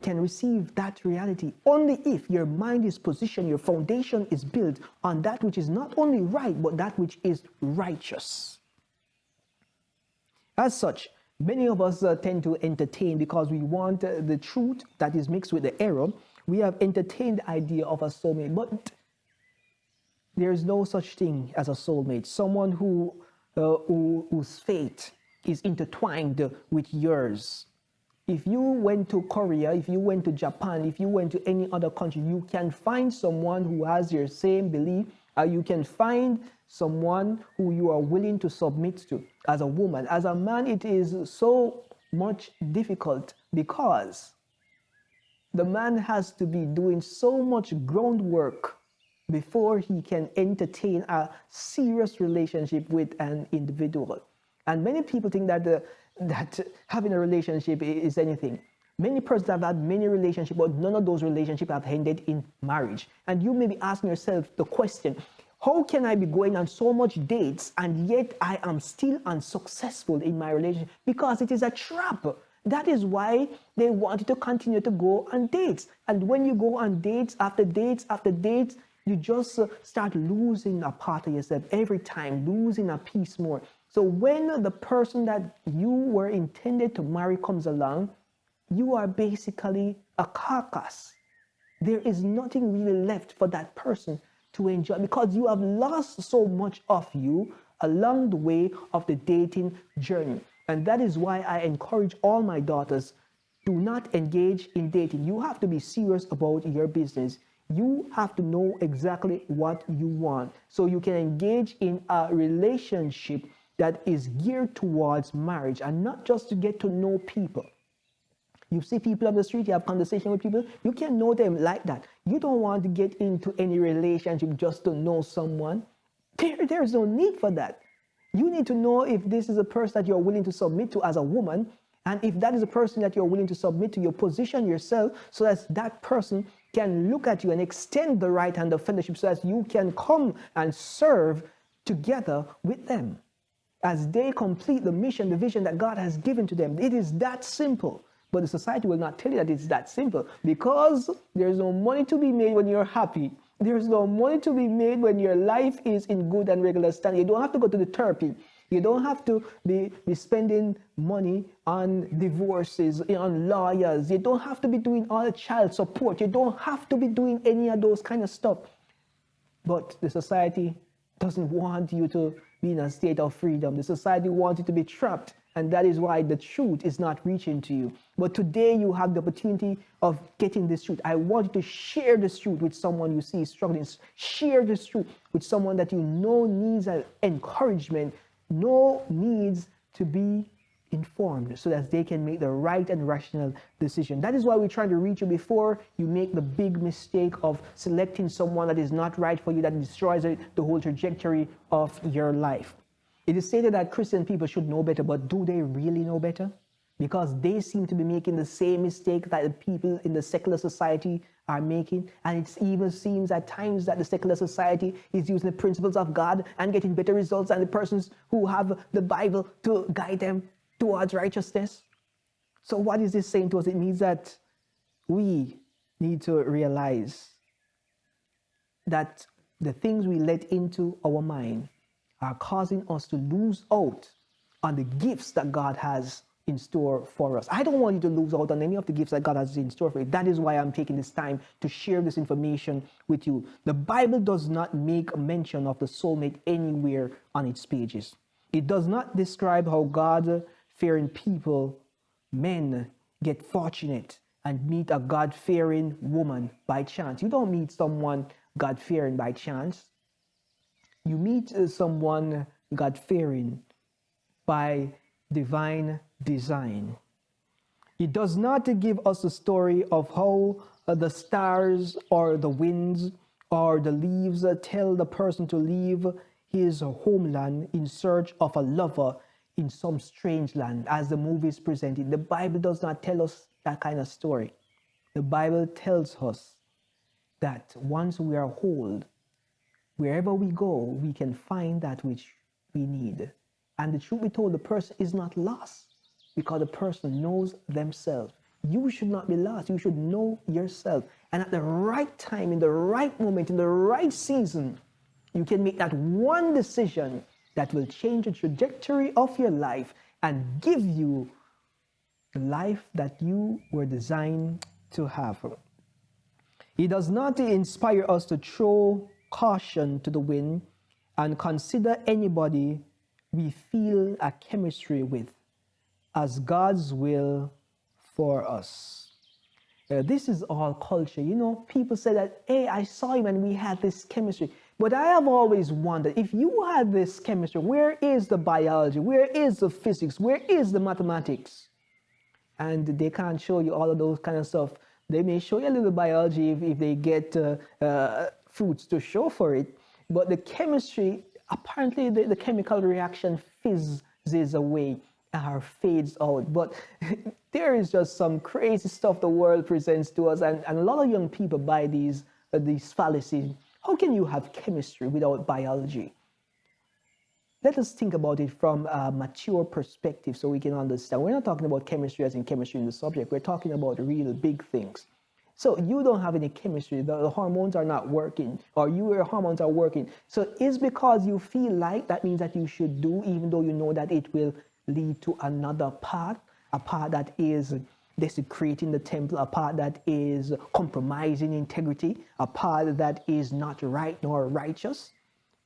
can receive that reality only if your mind is positioned, your foundation is built on that which is not only right, but that which is righteous. As such, many of us tend to entertain, because we want the truth that is mixed with the error. We have entertained the idea of a soulmate, but there is no such thing as a soulmate. Someone whose fate is intertwined with yours. If you went to Korea, if you went to Japan, if you went to any other country, you can find someone who has your same belief. You can find someone who you are willing to submit to as a woman. As a man, it is so much difficult, because the man has to be doing so much groundwork before he can entertain a serious relationship with an individual. And many people think that having a relationship is anything. Many persons have had many relationships, but none of those relationships have ended in marriage. And you may be asking yourself the question, how can I be going on so much dates and yet I am still unsuccessful in my relationship? Because it is a trap. That is why they want you to continue to go on dates. And when you go on dates after dates after dates, you just start losing a part of yourself every time, losing a piece more. So when the person that you were intended to marry comes along, you are basically a carcass. There is nothing really left for that person to enjoy, because you have lost so much of you along the way of the dating journey. And that is why I encourage all my daughters, do not engage in dating. You have to be serious about your business. You have to know exactly what you want, so you can engage in a relationship that is geared towards marriage, and not just to get to know people. You see people on the street, you have conversation with people, you can know them like that. You don't want to get into any relationship just to know someone. There's no need for that. You need to know if this is a person that you're willing to submit to as a woman, and if that is a person that you're willing to submit to, you position yourself so that that person can look at you and extend the right hand of fellowship, so that you can come and serve together with them as they complete the mission, the vision that God has given to them. It is that simple. But the society will not tell you that it's that simple, because there's no money to be made when you're happy. There's no money to be made when your life is in good and regular standing. You don't have to go to the therapy. You don't have to be spending money on divorces, on lawyers. You don't have to be doing all the child support. You don't have to be doing any of those kind of stuff. But the society doesn't want you to be in a state of freedom. The society wants you to be trapped, and that is why the truth is not reaching to you. But today you have the opportunity of getting this truth. I want you to share this truth with someone you see struggling. Share this truth with someone that you know needs an encouragement, needs to be informed so that they can make the right and rational decision. That is why we're trying to reach you before you make the big mistake of selecting someone that is not right for you, that destroys the whole trajectory of your life. It is stated that Christian people should know better, but do they really know better? Because they seem to be making the same mistake that the people in the secular society are making. And it even seems at times that the secular society is using the principles of God and getting better results than the persons who have the Bible to guide them towards righteousness. So what is this saying to us? It means that we need to realize that the things we let into our mind are causing us to lose out on the gifts that God has in store for us. I don't want you to lose out on any of the gifts that God has in store for you. That is why I'm taking this time to share this information with you. The Bible does not make mention of the soulmate anywhere on its pages. It does not describe how God-fearing people, men, get fortunate and meet a God-fearing woman by chance. You don't meet someone God-fearing by chance. You meet someone God-fearing by divine design. It does not give us a story of how the stars or the winds or the leaves tell the person to leave his homeland in search of a lover in some strange land, as the movie is presented. The Bible does not tell us that kind of story. The Bible tells us that once we are whole, wherever we go, we can find that which we need. And the truth be told, the person is not lost because the person knows themselves. You should not be lost. You should know yourself. And at the right time, in the right moment, in the right season, you can make that one decision that will change the trajectory of your life and give you the life that you were designed to have. It does not inspire us to throw caution to the wind and consider anybody we feel a chemistry with as God's will for us. This is all culture. You know, people say that, hey, I saw him and we had this chemistry. But I have always wondered, if you had this chemistry, where is the biology? Where is the physics? Where is the mathematics? And they can't show you all of those kind of stuff. They may show you a little biology if they get fruits to show for it. But the chemistry, apparently the chemical reaction fizzes away or fades out. But there is just some crazy stuff the world presents to us. And a lot of young people buy these fallacies. How can you have chemistry without biology? Let us think about it from a mature perspective so we can understand. We're not talking about chemistry as in chemistry in the subject. We're talking about real big things. So you don't have any chemistry. The hormones are not working, or your hormones are working. So it's because you feel like that means that you should do, even though you know that it will lead to another path, a path that is desecrating the temple, a path that is compromising integrity, a path that is not right nor righteous.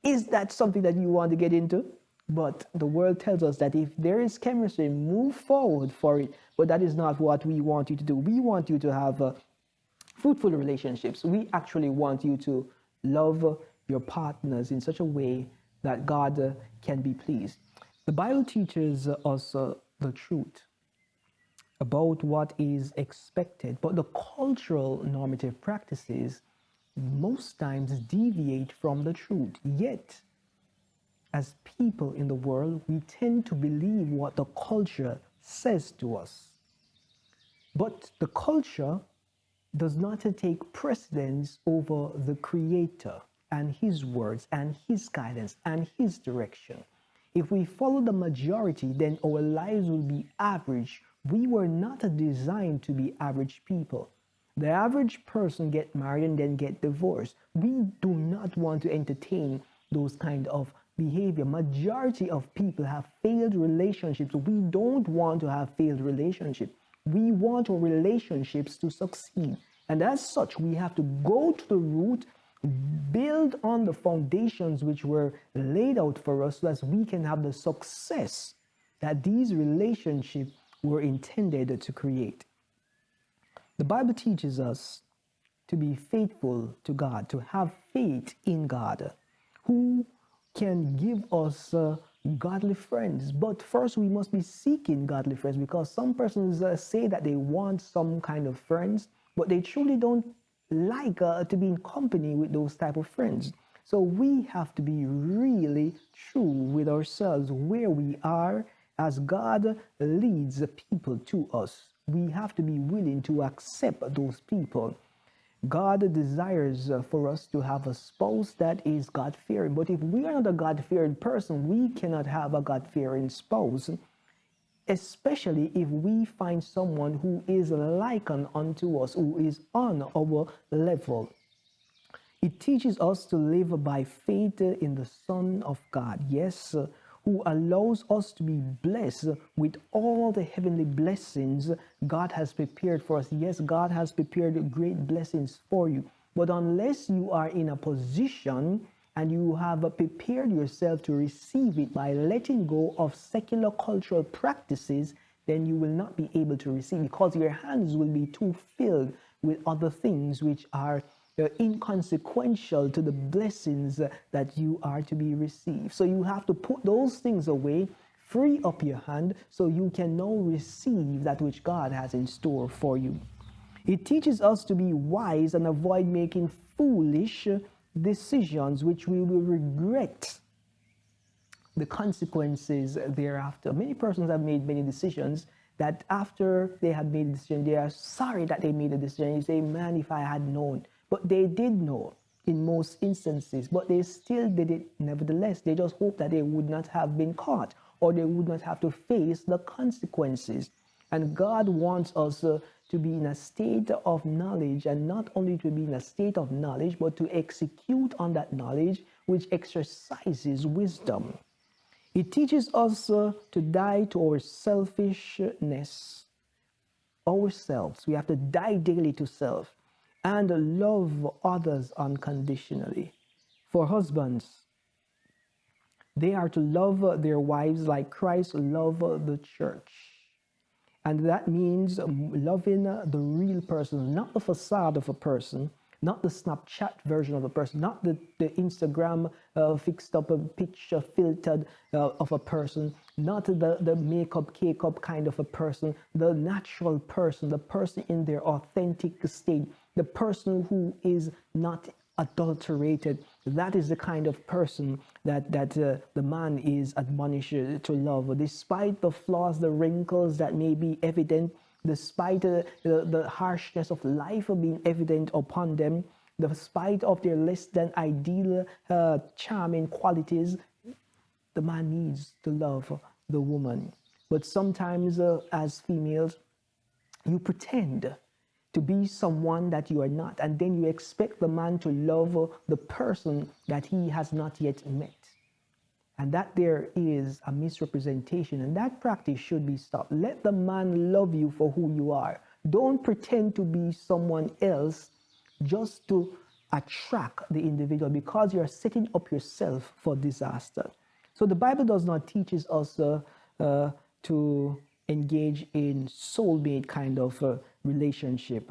Is that something that you want to get into? But the world tells us that if there is chemistry, move forward for it. But that is not what we want you to do. We want you to have fruitful relationships. We actually want you to love your partners in such a way that God can be pleased. The Bible teaches us the truth about what is expected, but the cultural normative practices most times deviate from the truth. Yet, as people in the world, we tend to believe what the culture says to us. But the culture does not take precedence over the Creator and His words and His guidance and His direction. If we follow the majority, then our lives will be average. We were not designed to be average people. The average person get married and then get divorced. We do not want to entertain those kind of behavior. Majority of people have failed relationships. We don't want to have failed relationships. We want our relationships to succeed. And as such, we have to go to the root build on the foundations which were laid out for us so that we can have the success that these relationships were intended to create. The Bible teaches us to be faithful to God, to have faith in God, who can give us godly friends. But first, we must be seeking godly friends, because some persons say that they want some kind of friends, but they truly don't like to be in company with those type of friends. So we have to be really true with ourselves where we are as God leads people to us. We have to be willing to accept those people. God desires for us to have a spouse that is God-fearing. But if we are not a God-fearing person, we cannot have a God-fearing spouse, especially if we find someone who is likened unto us, who is on our level. It teaches us to live by faith in the Son of God, yes, who allows us to be blessed with all the heavenly blessings God has prepared for us. Yes, God has prepared great blessings for you. But unless you are in a position and you have prepared yourself to receive it by letting go of secular cultural practices, then you will not be able to receive, because your hands will be too filled with other things which are inconsequential to the blessings that you are to be received. So you have to put those things away, free up your hand, so you can now receive that which God has in store for you. It teaches us to be wise and avoid making foolish decisions which we will regret the consequences thereafter. Many persons have made many decisions that after they had made a decision, they are sorry that they made a decision. You say, man, if I had known. But they did know in most instances, but they still did it nevertheless. They just hope that they would not have been caught, or they would not have to face the consequences. And God wants us to be in a state of knowledge, and not only to be in a state of knowledge, but to execute on that knowledge, which exercises wisdom. It teaches us to die to our selfishness, ourselves. We have to die daily to self and love others unconditionally. For husbands, they are to love their wives like Christ loved the church. And that means loving the real person, not the facade of a person, not the Snapchat version of a person, not the Instagram fixed up a picture filtered of a person, not the makeup, cake-up kind of a person, the natural person, the person in their authentic state, the person who is not adulterated. That is the kind of person that the man is admonished to love, despite the flaws, the wrinkles that may be evident, despite the harshness of life being evident upon them, despite of their less than ideal charming qualities. The man needs to love the woman. But sometimes as females, you pretend to be someone that you are not, and then you expect the man to love the person that he has not yet met. And that there is a misrepresentation, and that practice should be stopped. Let the man love you for who you are. Don't pretend to be someone else just to attract the individual, because you're setting up yourself for disaster. So the Bible does not teach us to engage in soulmate kind of relationship.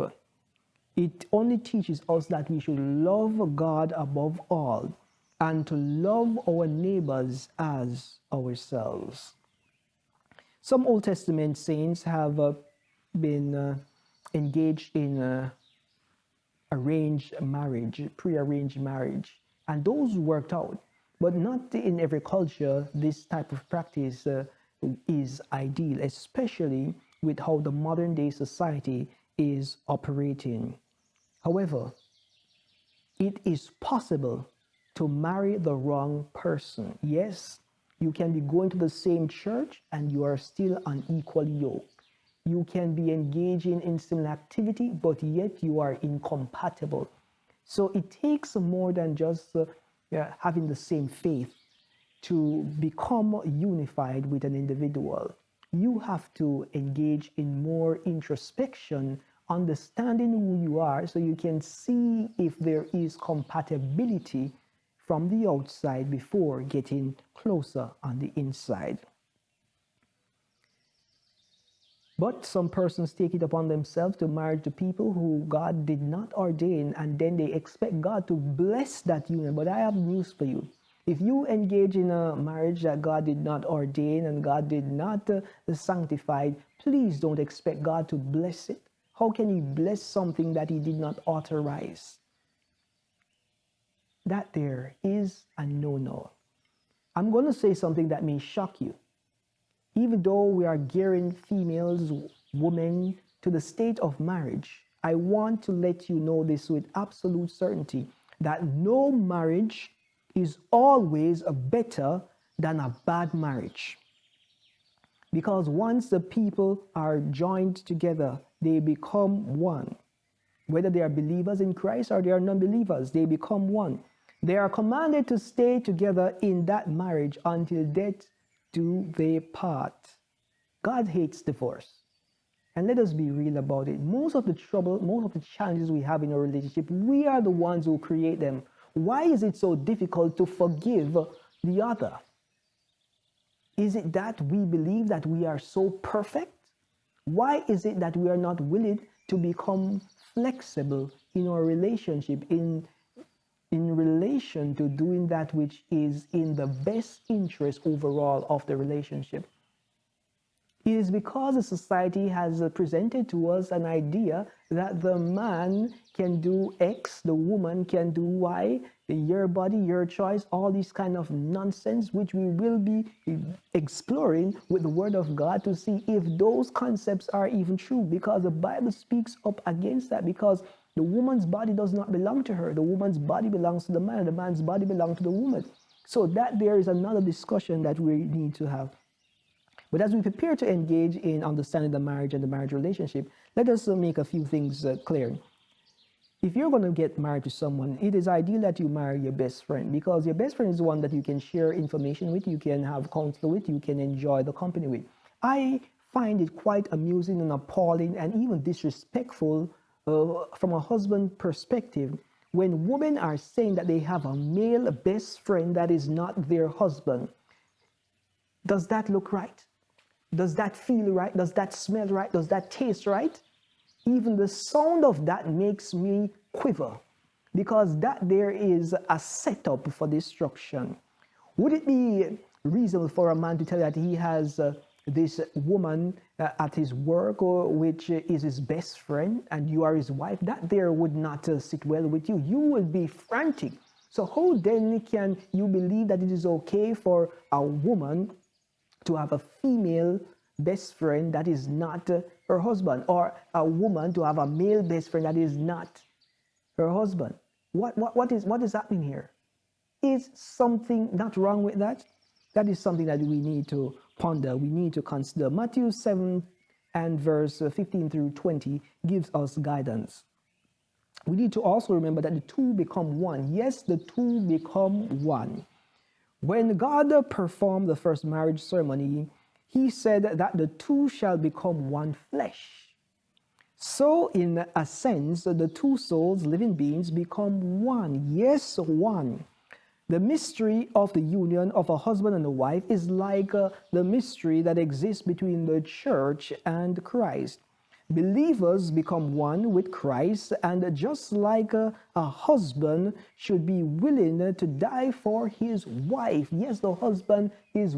It only teaches us that we should love God above all and to love our neighbors as ourselves. Some Old Testament saints have been engaged in arranged marriage, pre-arranged marriage, and those worked out. But not in every culture this type of practice is ideal, especially with how the modern day society is operating. However, it is possible to marry the wrong person. Yes, you can be going to the same church and you are still unequally yoked. You can be engaging in similar activity, but yet you are incompatible. So it takes more than just having the same faith to become unified with an individual. You have to engage in more introspection understanding who you are so you can see if there is compatibility from the outside before getting closer on the inside. But some persons take it upon themselves to marry to people who God did not ordain, and then they expect God to bless that union. But I have news for you. If you engage in a marriage that God did not ordain and God did not sanctify, please don't expect God to bless it. How can He bless something that He did not authorize? That there is a no-no. I'm going to say something that may shock you. Even though we are gearing females, women to the state of marriage, I want to let you know this with absolute certainty, that no marriage is always better than a bad marriage. Because once the people are joined together, they become one. Whether they are believers in Christ or they are non-believers, they become one. They are commanded to stay together in that marriage until death do they part. God hates divorce. And let us be real about it. Most of the trouble, most of the challenges we have in a relationship, we are the ones who create them. Why is it so difficult to forgive the other? Is it that we believe that we are so perfect? Why is it that we are not willing to become flexible in our relationship, in relation to doing that which is in the best interest overall of the relationship? It is because the society has presented to us an idea that the man can do X, the woman can do Y, your body, your choice, all these kind of nonsense, which we will be exploring with the Word of God to see if those concepts are even true, because the Bible speaks up against that, because the woman's body does not belong to her. The woman's body belongs to the man, and the man's body belongs to the woman. So that there is another discussion that we need to have. But as we prepare to engage in understanding the marriage and the marriage relationship, let us make a few things clear. If you're going to get married to someone, it is ideal that you marry your best friend, because your best friend is the one that you can share information with, you can have counsel with, you can enjoy the company with. I find it quite amusing and appalling and even disrespectful from a husband perspective when women are saying that they have a male best friend that is not their husband. Does that look right? Does that feel right? Does that smell right? Does that taste right? Even the sound of that makes me quiver, because that there is a setup for destruction. Would it be reasonable for a man to tell that he has this woman at his work, or which is his best friend, and you are his wife? That there would not sit well with you. You will be frantic. So how then can you believe that it is okay for a woman to have a female best friend that is not her husband, or a woman to have a male best friend that is not her husband? What is happening here? Is something not wrong with that? That is something that we need to ponder, we need to consider. Matthew 7 and verse 15 through 20 gives us guidance. We need to also remember that the two become one. Yes, the two become one. When God performed the first marriage ceremony, He said that the two shall become one flesh. So, in a sense, the two souls, living beings, become one. Yes, one. The mystery of the union of a husband and a wife is like the mystery that exists between the church and Christ. Believers become one with Christ, and just like a husband should be willing to die for his wife. Yes, the husband is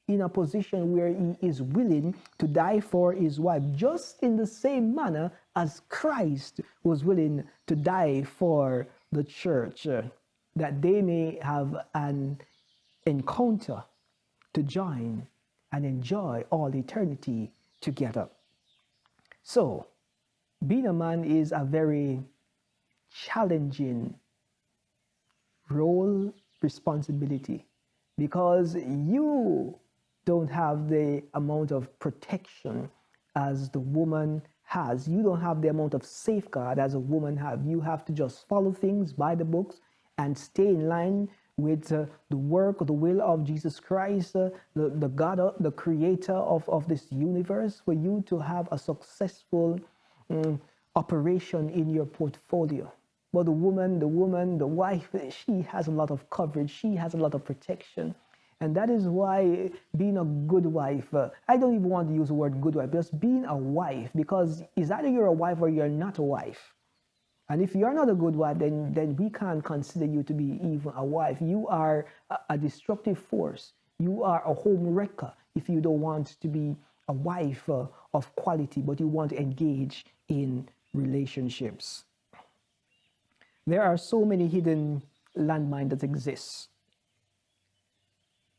in a position where he is willing to die for his wife, just in the same manner as Christ was willing to die for the church, that they may have an encounter to join and enjoy all eternity together. So, being a man is a very challenging role, responsibility, because you don't have the amount of protection as the woman has. You don't have the amount of safeguard as a woman has. You have to just follow things by the books and stay in line with the work, the will of Jesus Christ, the God, the creator of this universe, for you to have a successful operation in your portfolio. But the wife, she has a lot of coverage. She has a lot of protection. And that is why being a good wife, I don't even want to use the word good wife, just being a wife, because it's either you're a wife or you're not a wife. And if you're not a good wife, then we can't consider you to be even a wife. You are a destructive force. You are a home wrecker if you don't want to be a wife of quality, but you want to engage in relationships. There are so many hidden landmines that exist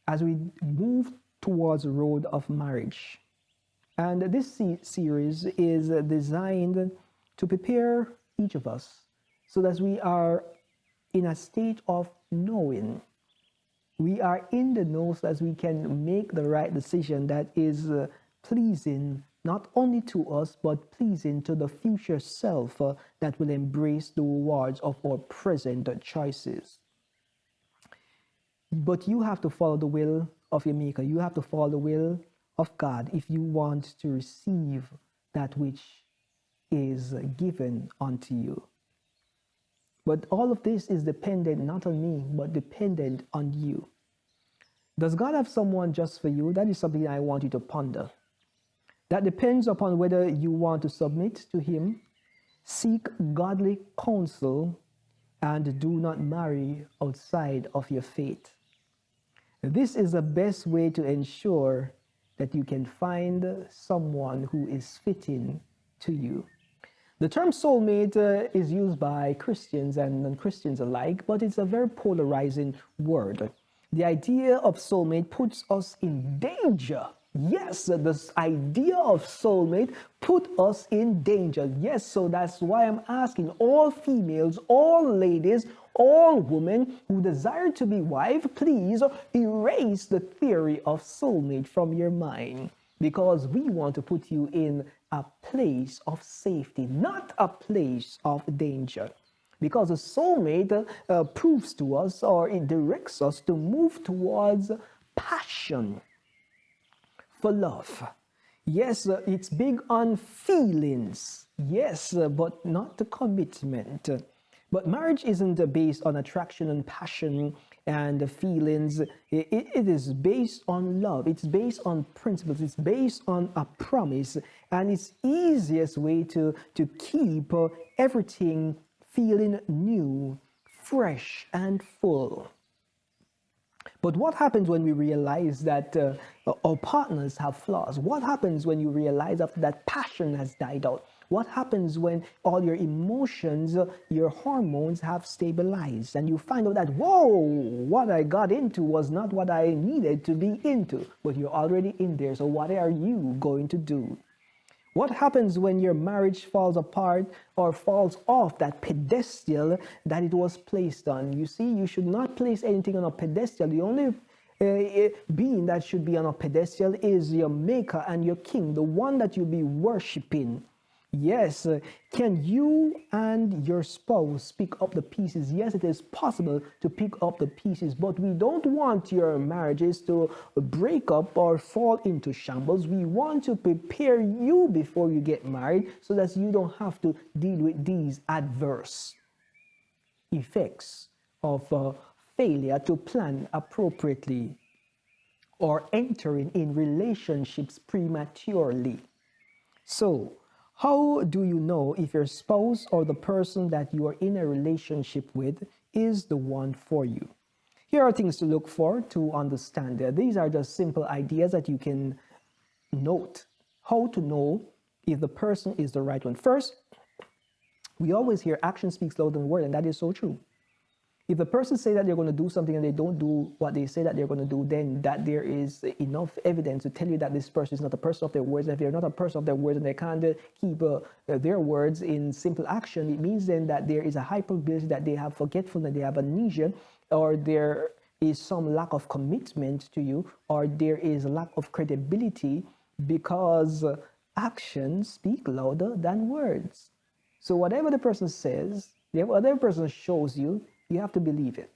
as we move towards the road of marriage. And this series is designed to prepare each of us so that we are in a state of knowing. We are in the know so that we can make the right decision that is pleasing not only to us, but pleasing to the future self that will embrace the rewards of our present choices. But you have to follow the will of your Maker. You have to follow the will of God if you want to receive that which is given unto you. But all of this is dependent not on me, but dependent on you. Does God have someone just for you? That is something I want you to ponder. That depends upon whether you want to submit to Him, seek godly counsel, and do not marry outside of your faith. This is the best way to ensure that you can find someone who is fitting to you. The term soulmate is used by Christians and non-Christians alike, but it's a very polarizing word. The idea of soulmate puts us in danger. Yes, this idea of soulmate put us in danger. Yes, so that's why I'm asking all females, all ladies, all women who desire to be wife, please erase the theory of soulmate from your mind, because we want to put you in a place of safety, not a place of danger. Because a soulmate proves to us, or it directs us to move towards passion for love. Yes, it's big on feelings. Yes, but not the commitment. But marriage isn't based on attraction and passion and feelings. It is based on love. It's based on principles. It's based on a promise. And it's easiest way to keep everything feeling new, fresh, and full. But what happens when we realize that our partners have flaws? What happens when you realize after that passion has died out? What happens when all your emotions, your hormones have stabilized and you find out that, whoa, what I got into was not what I needed to be into, but you're already in there. So what are you going to do? What happens when your marriage falls apart or falls off that pedestal that it was placed on? You see, you should not place anything on a pedestal. The only being that should be on a pedestal is your Maker and your King, the one that you'll be worshiping. Yes, can you and your spouse pick up the pieces? Yes, it is possible to pick up the pieces, but we don't want your marriages to break up or fall into shambles. We want to prepare you before you get married so that you don't have to deal with these adverse effects of failure to plan appropriately or entering in relationships prematurely. So, how do you know if your spouse or the person that you are in a relationship with is the one for you? Here are things to look for to understand that. These are just simple ideas that you can note. How to know if the person is the right one. First, we always hear action speaks louder than word, and that is so true. If the person say that they're going to do something and they don't do what they say that they're going to do, then that there is enough evidence to tell you that this person is not a person of their words. And if they're not a person of their words and they can't keep their words in simple action, it means then that there is a high probability that they have forgetfulness, they have amnesia, or there is some lack of commitment to you, or there is a lack of credibility, because actions speak louder than words. So whatever the person says, whatever the person shows you, you have to believe it.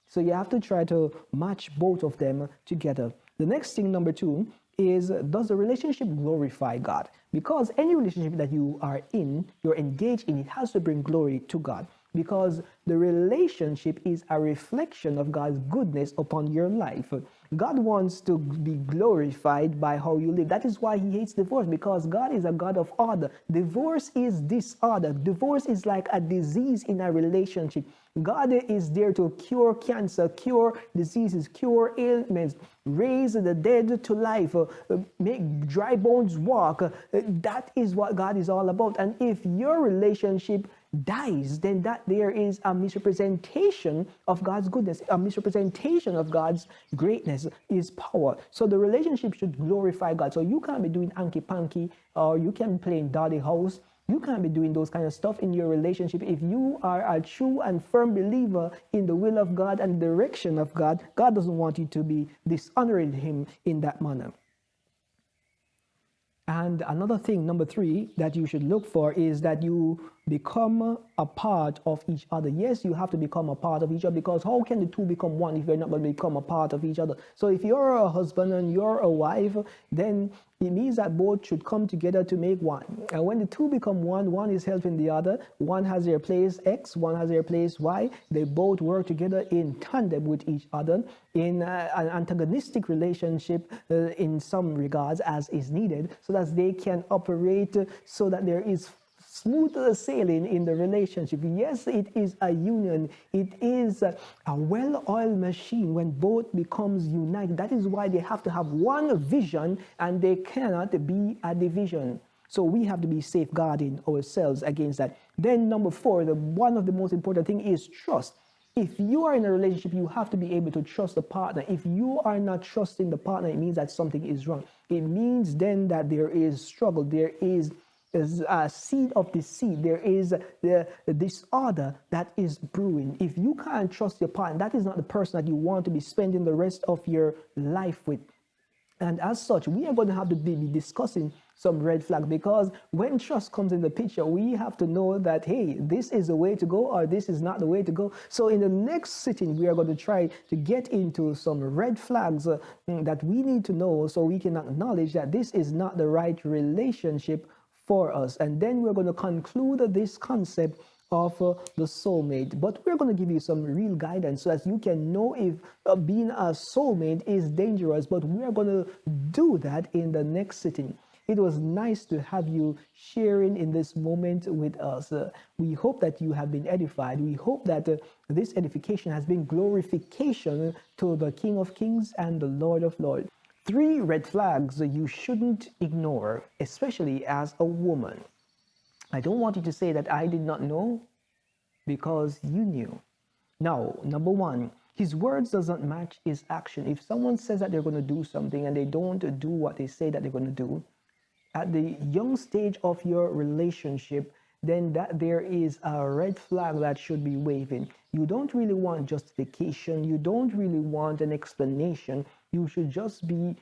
So you have to try to match both of them together. The next thing, number two, is, does the relationship glorify God? Because any relationship that you are in, you're engaged in, it has to bring glory to God. Because the relationship is a reflection of God's goodness upon your life. God wants to be glorified by how you live. That is why he hates divorce, because God is a God of order. Divorce is disorder. Divorce is like a disease in a relationship. God is there to cure cancer, cure diseases, cure ailments, raise the dead to life, make dry bones walk. That is what God is all about. And if your relationship dies, then that there is a misrepresentation of God's goodness, a misrepresentation of God's greatness, his power. So the relationship should glorify God. So you can't be doing hanky-panky, or you can't be playing dolly house. You can't be doing those kind of stuff in your relationship. If you are a true and firm believer in the will of God and direction of God, God doesn't want you to be dishonoring him in that manner. And another thing, number 3, that you should look for is that you become a part of each other. Yes, you have to become a part of each other, because how can the two become one if you're not going to become a part of each other? So if you're a husband and you're a wife, then it means that both should come together to make one. And when the two become one, one is helping the other. One has their place X, one has their place Y. They both work together in tandem with each other in an antagonistic relationship in some regards as is needed, so that they can operate so that there is smooth sailing in the relationship. Yes, it is a union. It is a well-oiled machine when both becomes united. That is why they have to have one vision, and they cannot be a division. So we have to be safeguarding ourselves against that. Then number 4, one of the most important thing is trust. If you are in a relationship, you have to be able to trust the partner. If you are not trusting the partner, it means that something is wrong. It means then that there is struggle, there is a seed of deceit, there is the disorder that is brewing. If you can't trust your partner, that is not the person that you want to be spending the rest of your life with. And as such, we are going to have to be discussing some red flag, because when trust comes in the picture, we have to know that, hey, this is the way to go, or this is not the way to go. So in the next sitting, we are going to try to get into some red flags that we need to know, so we can acknowledge that this is not the right relationship for us. And then we're going to conclude this concept of the soulmate. But we're going to give you some real guidance so that you can know if being a soulmate is dangerous. But we are going to do that in the next sitting. It was nice to have you sharing in this moment with us. We hope that you have been edified. We hope that this edification has been glorification to the King of Kings and the Lord of Lords. 3 red flags that you shouldn't ignore, especially as a woman. I don't want you to say that I did not know, because you knew. Now, number 1, his words doesn't match his action. If someone says that they're going to do something and they don't do what they say that they're going to do, at the young stage of your relationship, then that there is a red flag that should be waving. You don't really want justification. You don't really want an explanation. You should just be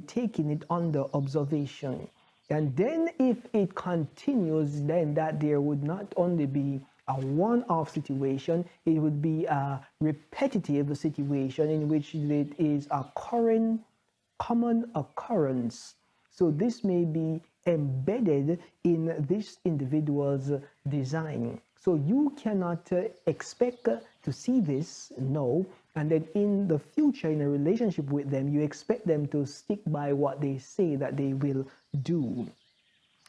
taking it under observation. And then if it continues, then that there would not only be a one-off situation, it would be a repetitive situation in which it is a common occurrence. So this may be embedded in this individual's design. So you cannot expect to see this, no, and then in the future, in a relationship with them, you expect them to stick by what they say that they will do.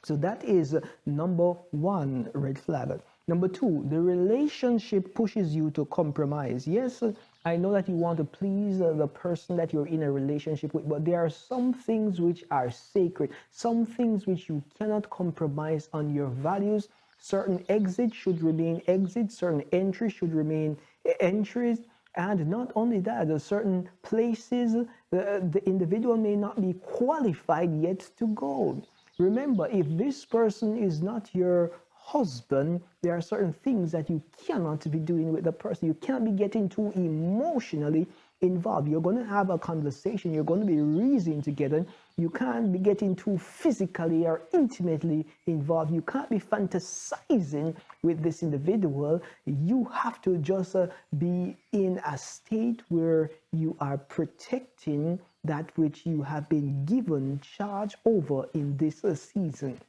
So that is number 1 red flag. Number 2, the relationship pushes you to compromise. Yes, I know that you want to please the person that you're in a relationship with, but there are some things which are sacred, some things which you cannot compromise on your values. Certain exits should remain exits, certain entries should remain entries. And not only that, there certain places the individual may not be qualified yet to go. Remember, if this person is not your husband, there are certain things that you cannot be doing with the person. You can't be getting too emotionally involved. You're going to have a conversation. You're going to be reasoning together. You can't be getting too physically or intimately involved. You can't be fantasizing with this individual. You have to just be in a state where you are protecting that which you have been given charge over in this season.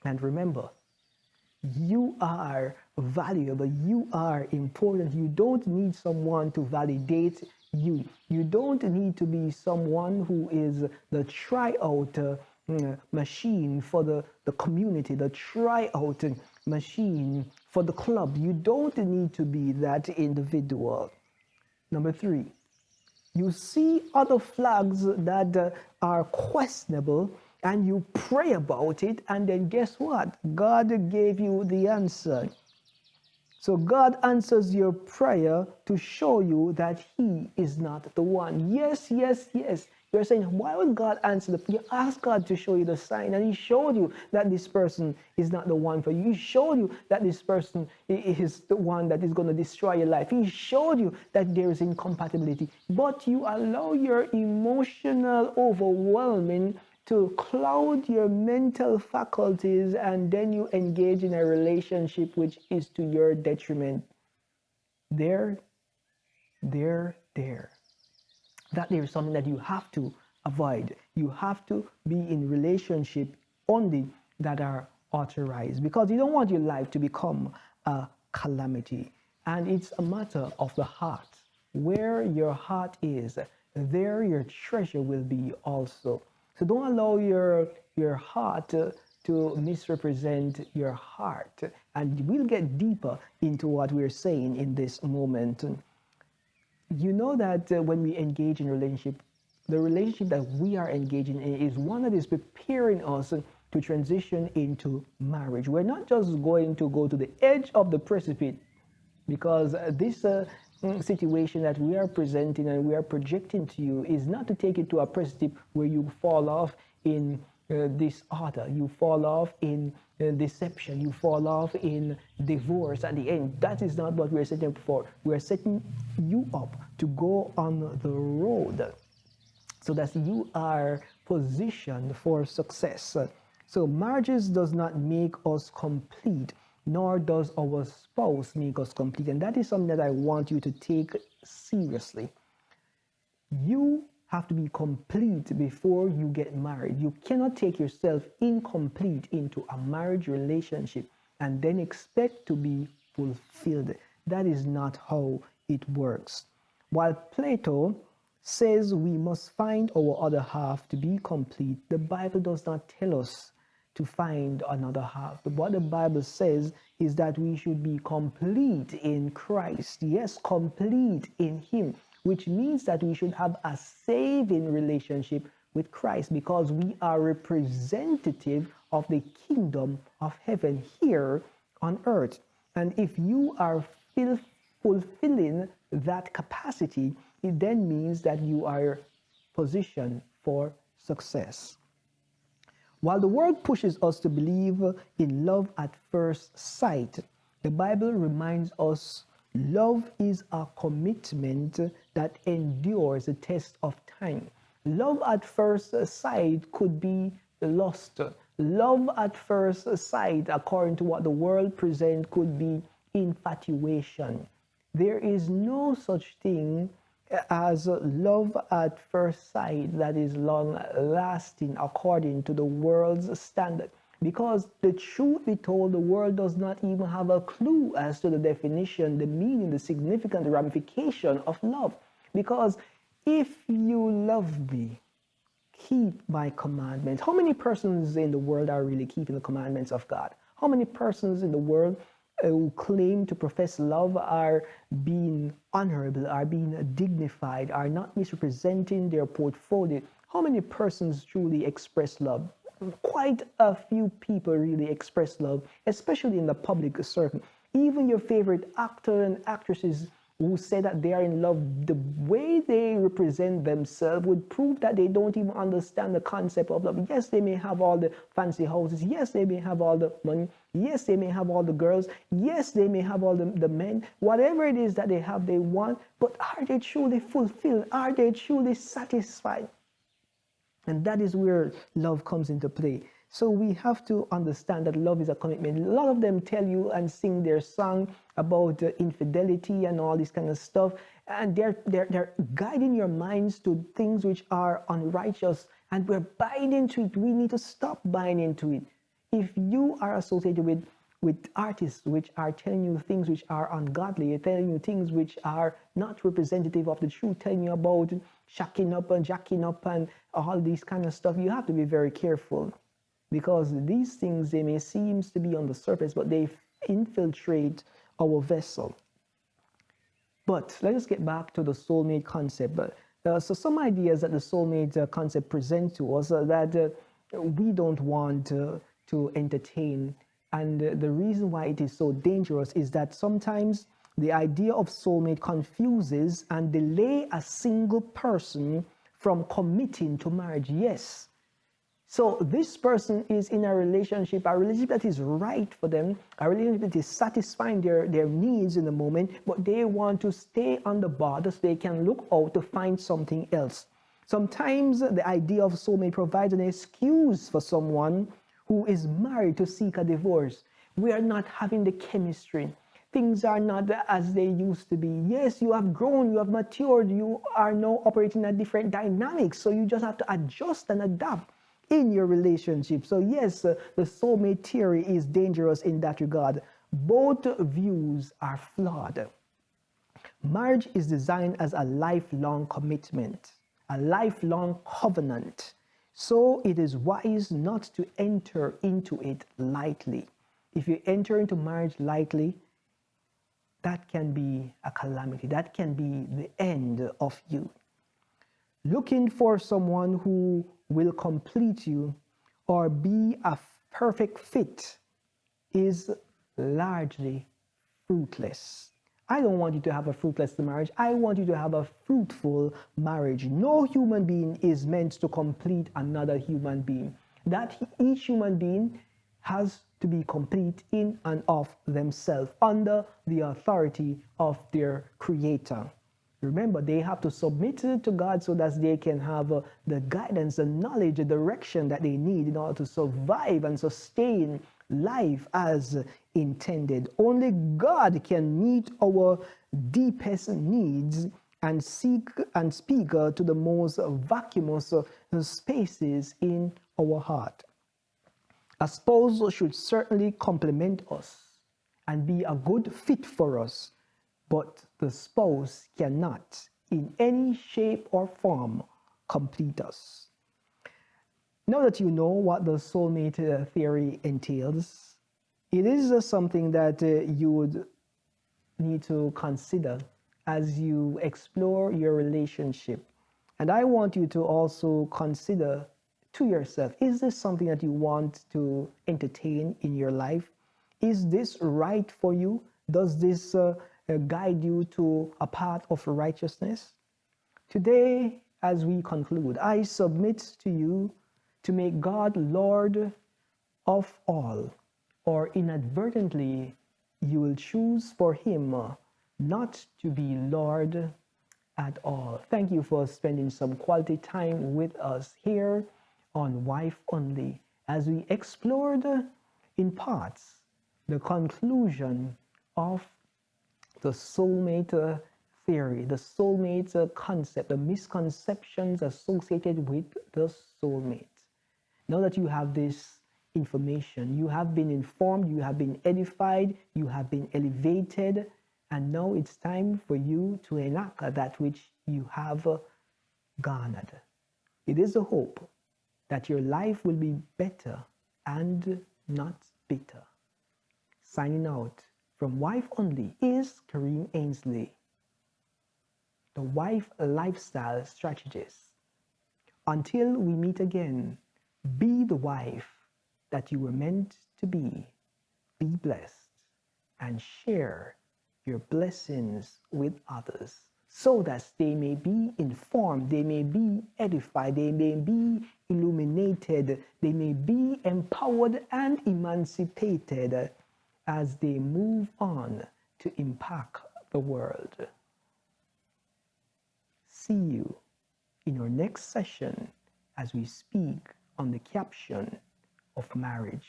And remember, you are valuable. You are important. You don't need someone to validate you. You don't need to be someone who is the tryout machine for the community, the tryout machine for the club. You don't need to be that individual. Number 3, you see other flags that are questionable, and you pray about it, and then guess what? God gave you the answer. So God answers your prayer to show you that He is not the one. Yes, yes, yes. You're saying, why would God answer the prayer? You ask God to show you the sign, and He showed you that this person is not the one for you. He showed you that this person is the one that is going to destroy your life. He showed you that there is incompatibility. But you allow your emotional overwhelming to cloud your mental faculties, and then you engage in a relationship which is to your detriment. There. That there is something that you have to avoid. You have to be in relationship only that are authorized, because you don't want your life to become a calamity. And it's a matter of the heart. Where your heart is, there your treasure will be also. So don't allow your heart to misrepresent your heart. And we'll get deeper into what we're saying in this moment. You know that when we engage in relationship, the relationship that we are engaging in is one that is preparing us to transition into marriage. We're not just going to go to the edge of the precipice, because this situation that we are presenting and we are projecting to you is not to take it to a precipice where you fall off in disorder, you fall off in deception, you fall off in divorce at the end. That is not what we're setting up for. We're setting you up to go on the road so that you are positioned for success. So marriages does not make us complete, nor does our spouse make us complete. And that is something that I want you to take seriously. You have to be complete before you get married. You cannot take yourself incomplete into a marriage relationship and then expect to be fulfilled. That is not how it works. While Plato says we must find our other half to be complete, the Bible does not tell us to find another half. But what the Bible says is that we should be complete in Christ. Yes, complete in Him, which means that we should have a saving relationship with Christ, because we are representative of the kingdom of heaven here on earth. And if you are fulfilling that capacity, it then means that you are positioned for success. While the world pushes us to believe in love at first sight, the Bible reminds us love is a commitment that endures the test of time. Love at first sight could be lust. Love at first sight, according to what the world presents, could be infatuation. There is no such thing as love at first sight that is long lasting according to the world's standard. Because the truth be told, the world does not even have a clue as to the definition, the meaning, the significant ramification of love. Because if you love me, keep my commandments. How many persons in the world are really keeping the commandments of God? How many persons in the world who claim to profess love are being honorable, are being dignified, are not misrepresenting their portfolio? How many persons truly express love? Quite a few people really express love, especially in the public circle. Even your favorite actor and actresses who say that they are in love, the way they represent themselves would prove that they don't even understand the concept of love. Yes, they may have all the fancy houses. Yes, they may have all the money. Yes, they may have all the girls. Yes, they may have all the men. Whatever it is that they have, they want. But are they truly fulfilled? Are they truly satisfied? And that is where love comes into play. So we have to understand that love is a commitment. A lot of them tell you and sing their song about infidelity and all this kind of stuff, and they're guiding your minds to things which are unrighteous, and we're buying into it. We need to stop buying into it. If you are associated with artists which are telling you things which are ungodly, telling you things which are not representative of the truth, telling you about shacking up and jacking up and all these kind of stuff, you have to be very careful, because these things, they may seem to be on the surface, but they infiltrate our vessel. But let us get back to the soulmate concept. So some ideas that the soulmate concept presents to us that we don't want to entertain. And the reason why it is so dangerous is that sometimes the idea of soulmate confuses and delay a single person from committing to marriage. Yes. So this person is in a relationship that is right for them, a relationship that is satisfying their needs in the moment, but they want to stay on the border so they can look out to find something else. Sometimes the idea of soulmate provides an excuse for someone who is married to seek a divorce. We are not having the chemistry. Things are not as they used to be. Yes, you have grown, you have matured, you are now operating at different dynamics, so you just have to adjust and adapt in your relationship. So yes, the soulmate theory is dangerous in that regard. Both views are flawed. Marriage is designed as a lifelong commitment, a lifelong covenant. So it is wise not to enter into it lightly. If you enter into marriage lightly, that can be a calamity. That can be the end of you. Looking for someone who will complete you or be a perfect fit is largely fruitless. I don't want you to have a fruitless marriage. I want you to have a fruitful marriage. No human being is meant to complete another human being. That each human being has to be complete in and of themselves under the authority of their creator. Remember, they have to submit to God so that they can have the guidance, the knowledge, the direction that they need in order to survive and sustain life as intended. Only God can meet our deepest needs and seek and speak to the most vacuous spaces in our heart. A spouse should certainly complement us and be a good fit for us, but the spouse cannot in any shape or form complete us. Now that you know what the soulmate theory entails, it is something that you would need to consider as you explore your relationship. And I want you to also consider to yourself, is this something that you want to entertain in your life? Is this right for you? Does this guide you to a path of righteousness? Today, as we conclude, I submit to you to make God Lord of all, or inadvertently you will choose for Him not to be Lord at all. Thank you for spending some quality time with us here on Wife Only as we explored in parts the conclusion of the soulmate theory, the soulmate concept, the misconceptions associated with the soulmate. Now that you have this information, you have been informed, you have been edified, you have been elevated, and now it's time for you to enact that which you have garnered. It is the hope that your life will be better and not bitter. Signing out from Wife Only is Kareem Ainsley, the wife lifestyle strategist. Until we meet again, be the wife that you were meant to be blessed, and share your blessings with others so that they may be informed, they may be edified, they may be illuminated, they may be empowered and emancipated as they move on to impact the world. See you in our next session as we speak on the caption, of marriage.